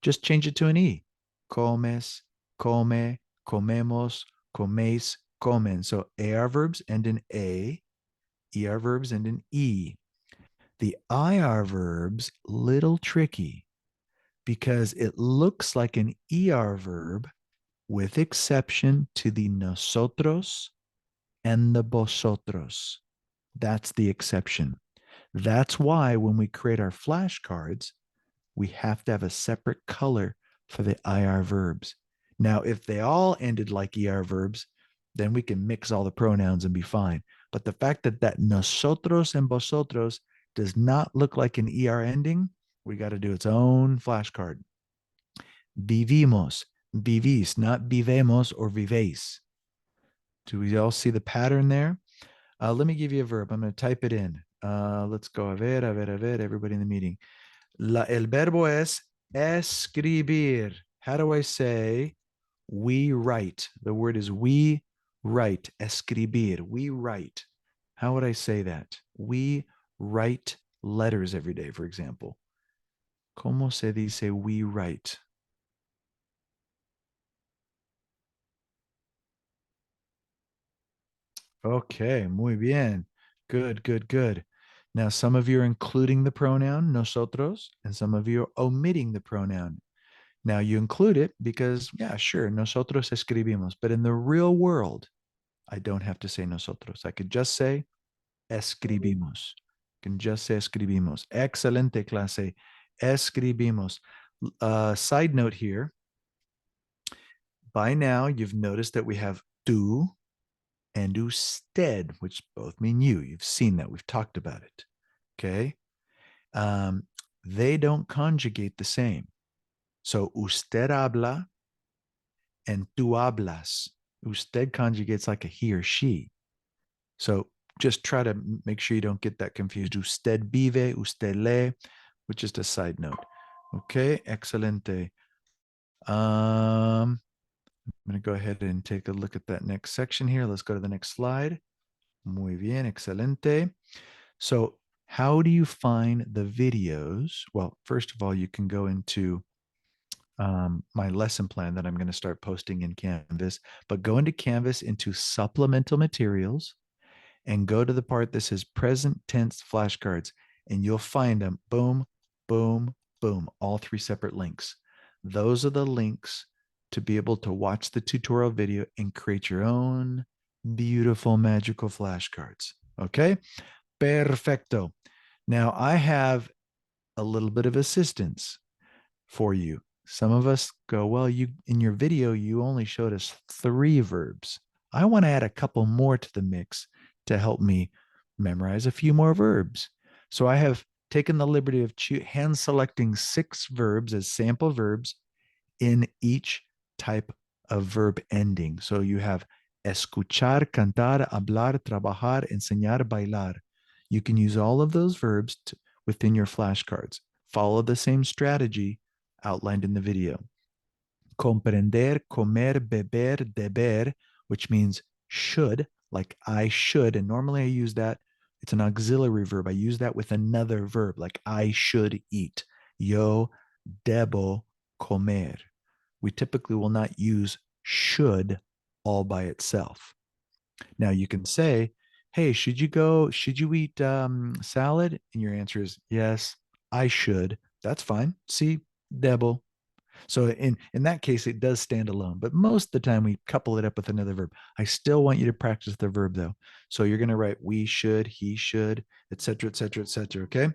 just change it to an E. Comes, come, comemos, coméis, comen. So AR verbs end in A, ER verbs end in E. The IR verbs, little tricky because it looks like an ER verb, with exception to the nosotros and the vosotros. That's the exception. That's why when we create our flashcards, we have to have a separate color for the IR verbs. Now, if they all ended like ER verbs, then we can mix all the pronouns and be fine. But the fact that nosotros and vosotros does not look like an ER ending, we got to do its own flashcard. Vivimos, vivís, not vivemos or vivéis. Do we all see the pattern there? Let me give you a verb. I'm going to type it in. Let's go. A ver, everybody in the meeting. El verbo es escribir. How do I say we write? The word is we write. Escribir. We write. How would I say that? We write letters every day, for example. ¿Cómo se dice we write? Okay, muy bien. Good, good, good. Now, some of you are including the pronoun nosotros, and some of you are omitting the pronoun. Now, you include it because, yeah, sure, nosotros escribimos. But in the real world, I don't have to say nosotros. I could just say escribimos. I can just say escribimos. Excelente clase. Escribimos. Side note here. By now, you've noticed that we have tú and usted, which both mean you. You've seen that. We've talked about it. Okay. They don't conjugate the same. So usted habla and tú hablas. Usted conjugates like a he or she. So just try to make sure you don't get that confused. Usted vive, usted lee, which is a side note. Okay, excelente. I'm going to go ahead and take a look at that next section here. Let's go to the next slide. Muy bien, excelente. So how do you find the videos? Well, first of all, you can go into my lesson plan that I'm going to start posting in Canvas, but go into Canvas into supplemental materials and go to the part that says present tense flashcards, and you'll find them. Boom, boom, boom, all three separate links. Those are the links to be able to watch the tutorial video and create your own beautiful magical flashcards. Okay, perfecto. Now I have a little bit of assistance for you. Some of us go, well, you in your video, you only showed us 3 verbs. I want to add a couple more to the mix to help me memorize a few more verbs. So I have taken the liberty of hand selecting 6 verbs as sample verbs in each type of verb ending. So you have escuchar, cantar, hablar, trabajar, enseñar, bailar. You can use all of those verbs within your flashcards. Follow the same strategy outlined in the video. Comprender, comer, beber, deber, which means should, like I should. And normally I use that, it's an auxiliary verb. I use that with another verb, like I should eat. Yo debo comer. We typically will not use should all by itself. Now you can say, hey, should you eat salad? And your answer is yes, I should. That's fine. See, debo. So in that case, it does stand alone, but most of the time we couple it up with another verb. I still want you to practice the verb though. So you're going to write we should, he should, etc., etc., etc. Okay.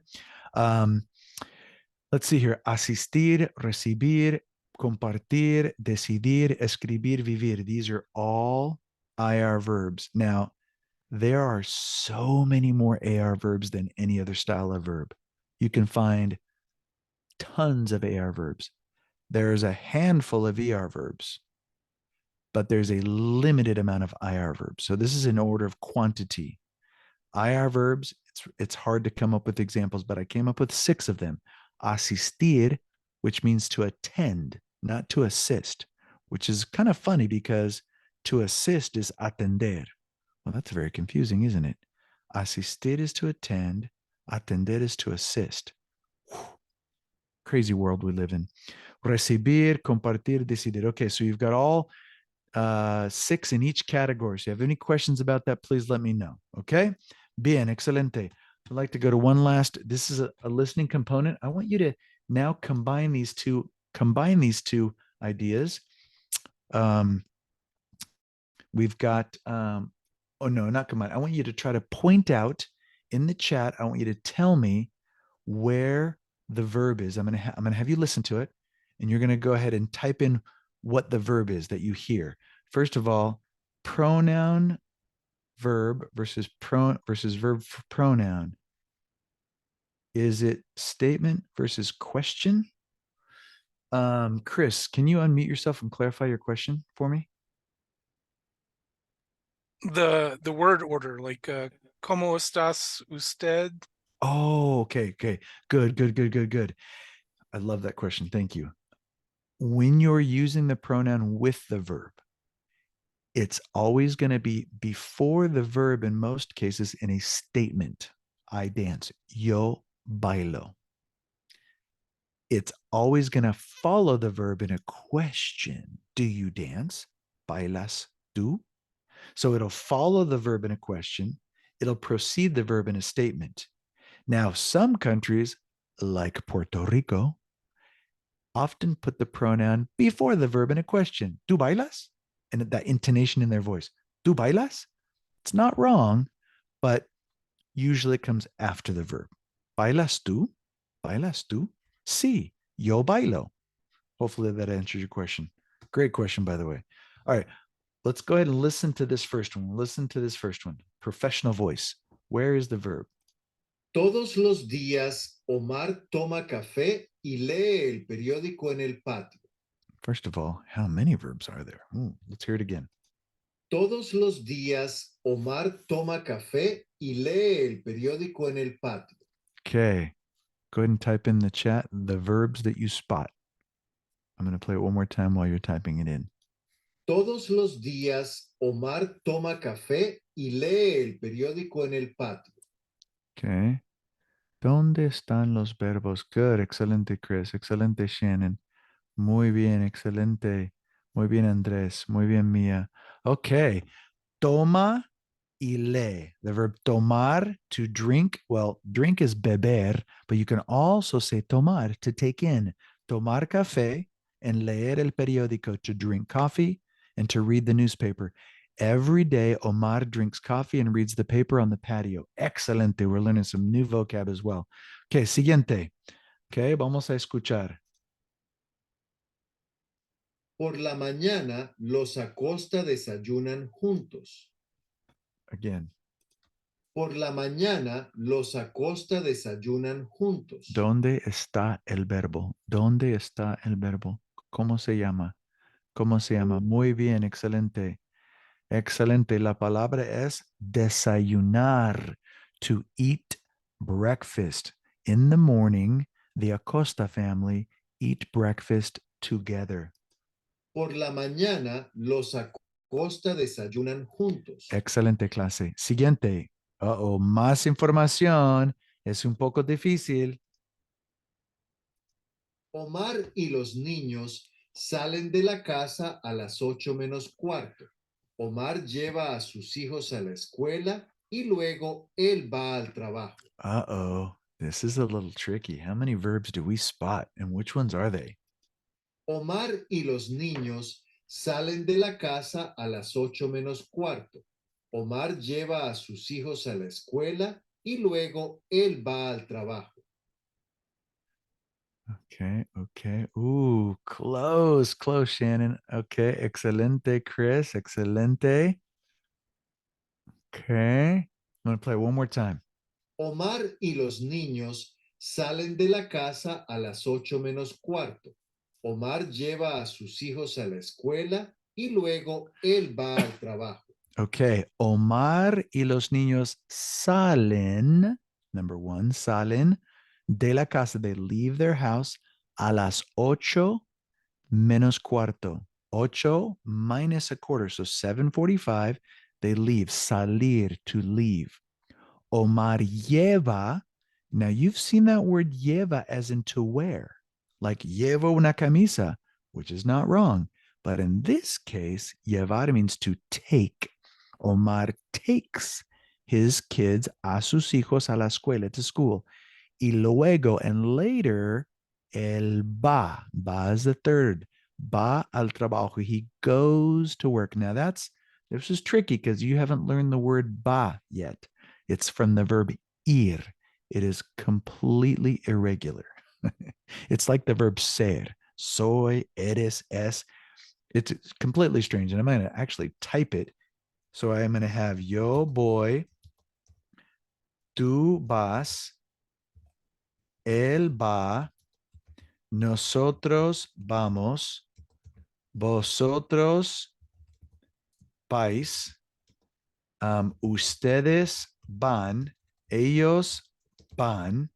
Let's see here. Asistir, recibir, compartir, decidir, escribir, vivir. These are all IR verbs. Now, there are so many more AR verbs than any other style of verb. You can find tons of AR verbs. There's a handful of ER verbs, but there's a limited amount of IR verbs. So this is in order of quantity. IR verbs, it's hard to come up with examples, but I came up with 6 of them. Asistir, which means to attend, not to assist, which is kind of funny because to assist is atender. Well, that's very confusing, isn't it? Asistir is to attend, atender is to assist. Whew. Crazy world we live in. Recibir, compartir, decidir. Okay, so you've got all 6 in each category. So if you have any questions about that, please let me know. Okay? Bien, excelente. I'd like to go to one last. This is a listening component. I want you to now combine these two ideas. Um, we've got, oh no, not come on. I want you to try to point out in the chat. I want you to tell me where the verb is. I'm gonna have you listen to it, and you're gonna go ahead and type in what the verb is that you hear. First of all, pronoun verb versus verb for pronoun. Is it statement versus question? Chris, can you unmute yourself and clarify your question for me? The word order, like ¿Cómo estás usted? Oh, okay. Good. I love that question. Thank you. When you're using the pronoun with the verb, it's always going to be before the verb in most cases in a statement. I dance. Yo bailo. It's always going to follow the verb in a question. Do you dance? Bailas tú? So it'll follow the verb in a question. It'll precede the verb in a statement. Now, some countries, like Puerto Rico, often put the pronoun before the verb in a question. ¿Tú bailas? And that intonation in their voice. ¿Tú bailas? It's not wrong, but usually it comes after the verb. ¿Bailas tú? ¿Bailas tú? Sí, yo bailo. Hopefully that answers your question. Great question, by the way. All right, let's go ahead and listen to this first one. Listen to this first one. Professional voice. Where is the verb? Todos los días, Omar toma café y lee el periódico en el patio. First of all, how many verbs are there? Let's hear it again. Todos los días, Omar toma café y lee el periódico en el patio. Okay. Go ahead and type in the chat the verbs that you spot. I'm going to play it one more time while you're typing it in. Todos los días, Omar toma café y lee el periódico en el patio. Okay. ¿Dónde están los verbos? Good. Excelente, Chris. Excelente, Shannon. Muy bien. Excelente. Muy bien, Andrés. Muy bien, Mia. Okay. Toma y lee. The verb tomar, to drink. Well, drink is beber, but you can also say tomar, to take in. Tomar café and leer el periódico, to drink coffee and to read the newspaper. Every day, Omar drinks coffee and reads the paper on the patio. Excelente. We're learning some new vocab as well. Okay, siguiente. Okay, vamos a escuchar. Por la mañana, los Acosta desayunan juntos. Again. Por la mañana, los Acosta desayunan juntos. ¿Dónde está el verbo? ¿Dónde está el verbo? ¿Cómo se llama? ¿Cómo se llama? Muy bien, excelente. Excelente. La palabra es desayunar. To eat breakfast. In the morning, the Acosta family eat breakfast together. Por la mañana, los Acosta desayunan juntos. Excelente clase. Siguiente. Más información. Es un poco difícil. Omar y los niños salen de la casa a las 8 menos cuarto. Omar lleva a sus hijos a la escuela y luego él va al trabajo. This is a little tricky. How many verbs do we spot and which ones are they? Omar y los niños salen de la casa a las 8 menos cuarto. Omar lleva a sus hijos a la escuela y luego él va al trabajo. Okay. Ooh, close, Shannon. Okay, excelente, Chris. Excelente. Okay. I'm going to play one more time. Omar y los niños salen de la casa a las 8 menos cuarto. Omar lleva a sus hijos a la escuela y luego él va al trabajo. Okay. Omar y los niños salen. Number one, salen de la casa. They leave their house a las 8 menos cuarto. 8 minus a quarter. So 7:45. They leave. Salir, to leave. Omar lleva. Now you've seen that word lleva as in to wear, like llevo una camisa, which is not wrong. But in this case, llevar means to take. Omar takes his kids a sus hijos a la escuela, to school. Y luego and later, el va. Va is the third. Va al trabajo. He goes to work. Now this is tricky because you haven't learned the word va yet. It's from the verb ir. It is completely irregular. It's like the verb ser. Soy, eres, es. It's completely strange. And I'm going to actually type it. So I'm going to have yo voy, tú vas, él va, nosotros vamos, vosotros vais, ustedes van, ellos van,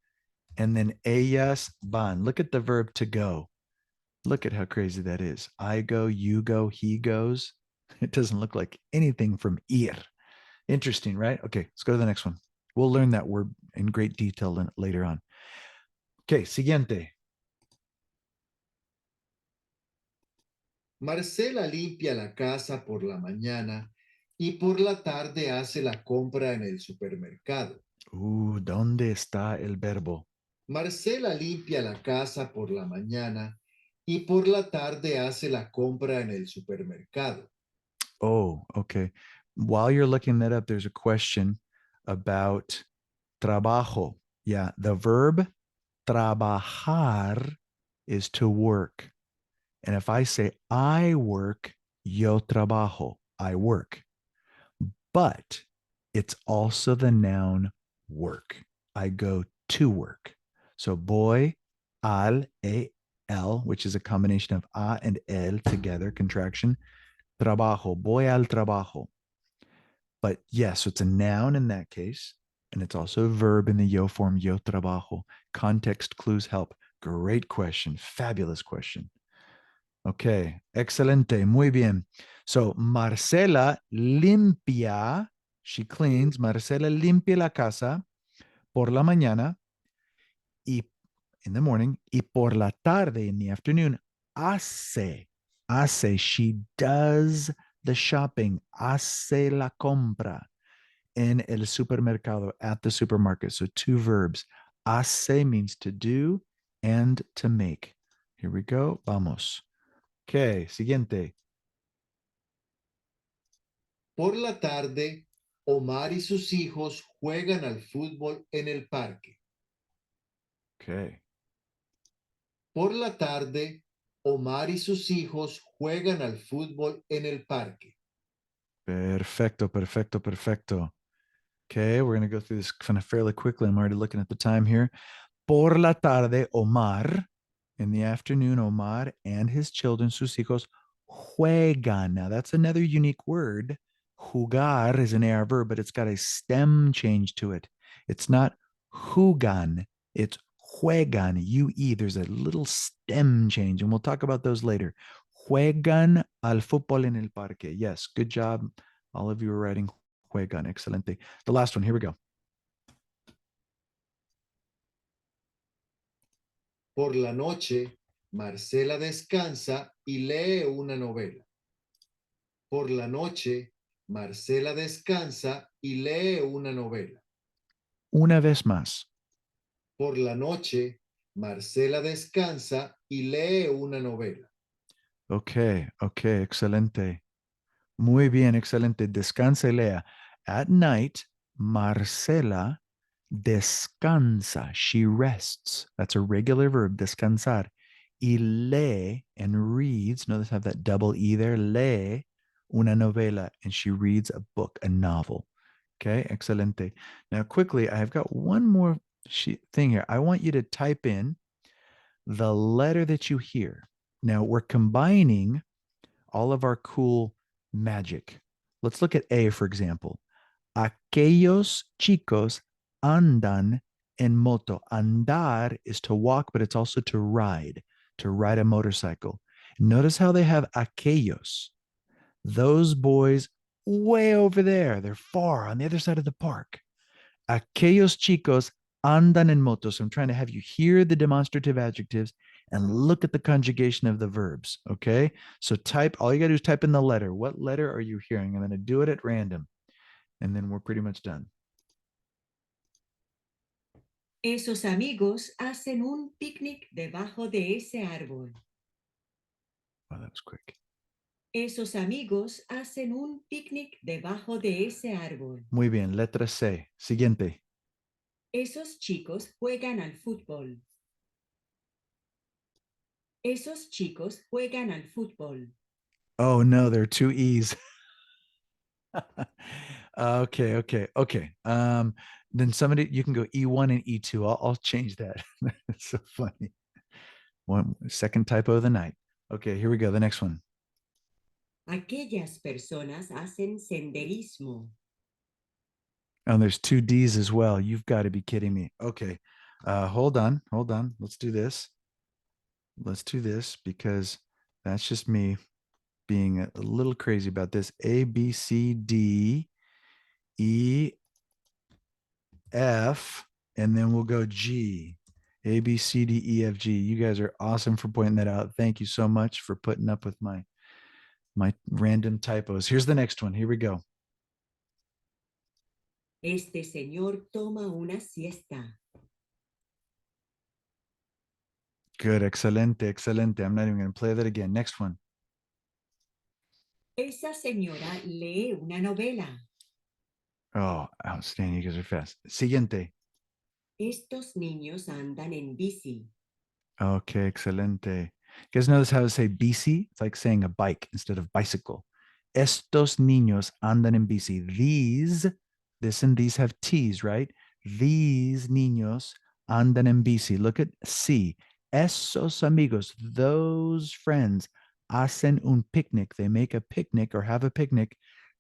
and then ellas van. Look at the verb to go. Look at how crazy that is. I go, you go, he goes. It doesn't look like anything from ir. Interesting, right? Okay, let's go to the next one. We'll learn that word in great detail later on. Okay, siguiente. Marcela limpia la casa por la mañana y por la tarde hace la compra en el supermercado. ¿Dónde está el verbo? Marcela limpia la casa por la mañana y por la tarde hace la compra en el supermercado. Oh, okay. While you're looking that up, there's a question about trabajo. Yeah, the verb trabajar is to work. And if I say I work, yo trabajo, I work. But it's also the noun work. I go to work. So voy al el, which is a combination of a and el together, contraction. Trabajo, voy al trabajo. But yes, so it's a noun in that case. And it's also a verb in the yo form, yo trabajo. Context clues help. Great question. Fabulous question. Okay, excelente. Muy bien. So Marcela limpia, she cleans. Marcela limpia la casa por la mañana y in the morning y por la tarde in the afternoon hace, she does the shopping, hace la compra en el supermercado, at the supermarket. So two verbs. Hace means to do and to make. Here we go. Vamos. Okay, siguiente. Por la tarde, Omar y sus hijos juegan al fútbol en el parque. Okay. Por la tarde, Omar y sus hijos juegan al fútbol en el parque. Perfecto, perfecto, perfecto. Okay, we're going to go through this kind of fairly quickly. I'm already looking at the time here. Por la tarde, Omar. In the afternoon, Omar and his children, sus hijos, juegan. Now, that's another unique word. Jugar is an AR verb, but it's got a stem change to it. It's not jugan, it's juegan, UE. There's a little stem change, and we'll talk about those later. Juegan al fútbol en el parque. Yes, good job. All of you are writing juegan. Excelente. The last one, here we go. Por la noche, Marcela descansa y lee una novela. Por la noche, Marcela descansa y lee una novela. Una vez más. Por la noche, Marcela descansa y lee una novela. Okay, excelente. Muy bien, excelente. Descansa y lea. At night, Marcela descansa. She rests. That's a regular verb, descansar. Y lee and reads. Notice I have that double E there. Lee una novela. And she reads a book, a novel. Okay, excelente. Now, quickly, I've got one more thing here. I want you to type in the letter that you hear. Now, we're combining all of our cool magic. Let's look at A, for example. Aquellos chicos andan en moto. Andar is to walk, but it's also to ride a motorcycle. Notice how they have aquellos. Those boys way over there. They're far on the other side of the park. Aquellos chicos andan en moto. So I'm trying to have you hear the demonstrative adjectives and look at the conjugation of the verbs. Okay. So all you got to do is type in the letter. What letter are you hearing? I'm going to do it at random. And then we're pretty much done. Esos amigos hacen un picnic debajo de ese árbol. Wow, that was quick. Esos amigos hacen un picnic debajo de ese árbol. Muy bien, letra C. Siguiente. Esos chicos juegan al fútbol. Esos chicos juegan al fútbol. Oh no, there are two E's. Okay. Then somebody, you can go E1 and E2. I'll change that. It's so funny. One second typo of the night. Okay, here we go. The next one. Aquellas personas hacen senderismo. Oh, there's two D's as well. You've got to be kidding me. Okay. Hold on. Let's do this. Because that's just me being a little crazy about this. A, B, C, D, E, F, and then we'll go G. A, B, C, D, E, F, G. You guys are awesome for pointing that out. Thank you so much for putting up with my random typos. Here's the next one. Here we go. Este señor toma una siesta. Good. Excelente. I'm not even going to play that again. Next one. Esa señora lee una novela. Oh, outstanding. You guys are fast. Siguiente. Estos niños andan en bici. Okay, excelente. You guys notice how to say bici? It's like saying a bike instead of bicycle. Estos niños andan en bici. This and these have T's, right? These niños andan en bici. Look at C. Esos amigos, those friends, hacen un picnic. They make a picnic or have a picnic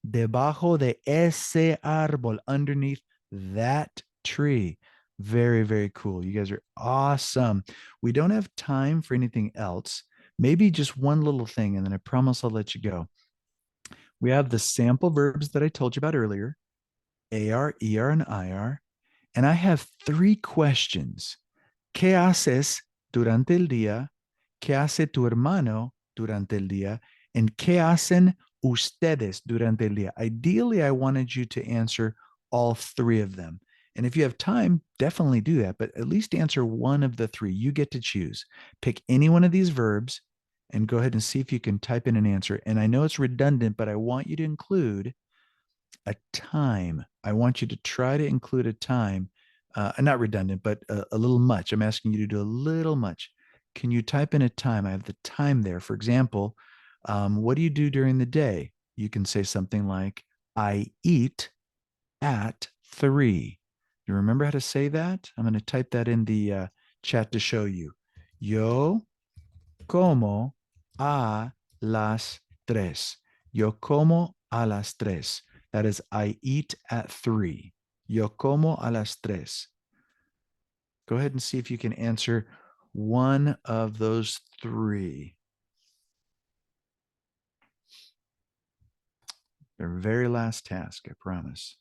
debajo de ese árbol, underneath that tree. Very, very cool. You guys are awesome. We don't have time for anything else. Maybe just one little thing, and then I promise I'll let you go. We have the sample verbs that I told you about earlier, AR, ER, and IR. And I have 3 questions. ¿Qué haces durante el día? ¿Qué hace tu hermano durante el día? And ¿qué hacen ustedes durante el día? Ideally, I wanted you to answer all 3 of them. And if you have time, definitely do that, but at least answer one of the 3. You get to choose. Pick any one of these verbs and go ahead and see if you can type in an answer. And I know it's redundant, but I want you to include a time. I want you to try to include a time, not redundant, but a little much. I'm asking you to do a little much. Can you type in a time? I have the time there. For example, what do you do during the day? You can say something like, I eat at 3. You remember how to say that? I'm going to type that in the chat to show you. Yo como a las 3. Yo como a las 3. That is, I eat at 3. Yo como a las 3. Go ahead and see if you can answer one of those 3. Their very last task, I promise.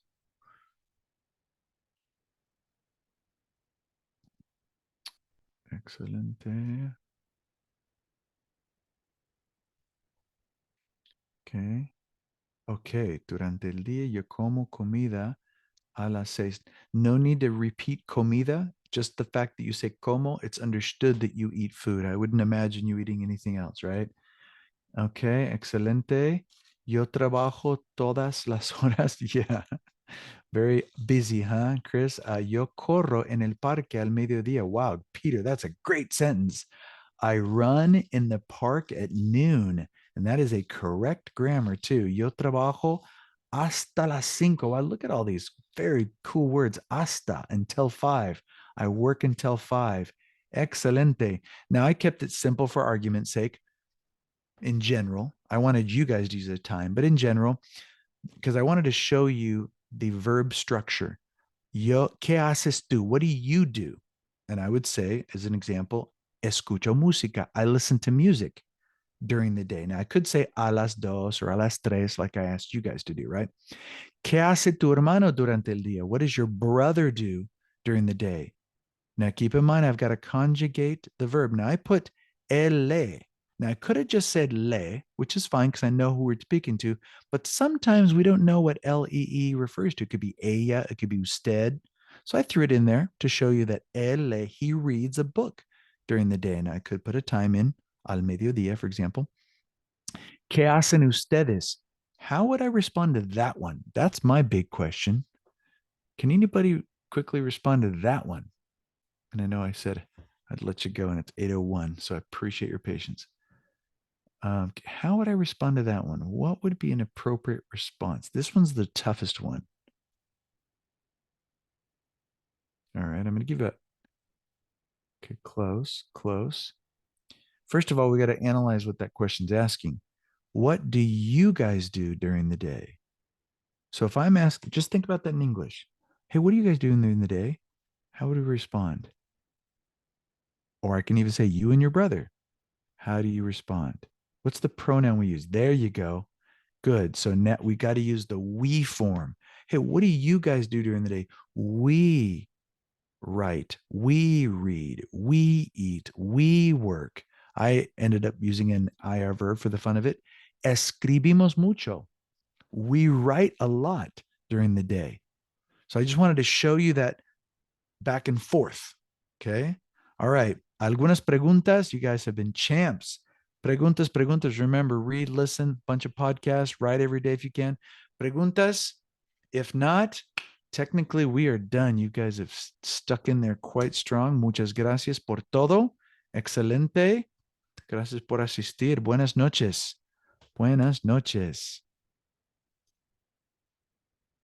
Excelente. Okay. Durante el día yo como comida a las 6. No need to repeat comida. Just the fact that you say como, it's understood that you eat food. I wouldn't imagine you eating anything else, right? Okay, excelente. Yo trabajo todas las horas. Yeah. Very busy, huh, Chris? Yo corro en el parque al mediodía. Wow, Peter, that's a great sentence. I run in the park at noon. And that is a correct grammar, too. Yo trabajo hasta las 5. Wow, look at all these very cool words. Hasta, until 5. I work until 5. Excelente. Now, I kept it simple for argument's sake. In general, I wanted you guys to use the time, but in general, because I wanted to show you the verb structure. Yo, ¿qué haces tú? What do you do? And I would say, as an example, escucho música. I listen to music during the day. Now, I could say a las 2 or a las 3, like I asked you guys to do, right? ¿Qué hace tu hermano durante el día? What does your brother do during the day? Now, keep in mind, I've got to conjugate the verb. Now, I put ele. Now, I could have just said le, which is fine because I know who we're speaking to, but sometimes we don't know what lee refers to. It could be ella, it could be usted. So I threw it in there to show you that ele, he reads a book during the day. And I could put a time in, al mediodía, for example. ¿Qué hacen ustedes? How would I respond to that one? That's my big question. Can anybody quickly respond to that one? And I know I said I'd let you go, and it's 8:01, so I appreciate your patience. How would I respond to that one? What would be an appropriate response? This one's the toughest one. All right, I'm going to give it. Okay, close. First of all, we got to analyze what that question's asking. What do you guys do during the day? So if I'm asking, just think about that in English. Hey, what do you guys do during the day? How would we respond? Or I can even say, you and your brother. How do you respond? What's the pronoun we use? There you go. Good. So now we got to use the we form. Hey, what do you guys do during the day? We write, we read, we eat, we work. I ended up using an IR verb for the fun of it. Escribimos mucho. We write a lot during the day. So I just wanted to show you that back and forth. Okay. All right. Algunas preguntas. You guys have been champs. Preguntas. Remember, read, listen, bunch of podcasts, write every day if you can. Preguntas. If not, technically we are done. You guys have stuck in there quite strong. Muchas gracias por todo. Excelente. Gracias por asistir. Buenas noches. Buenas noches.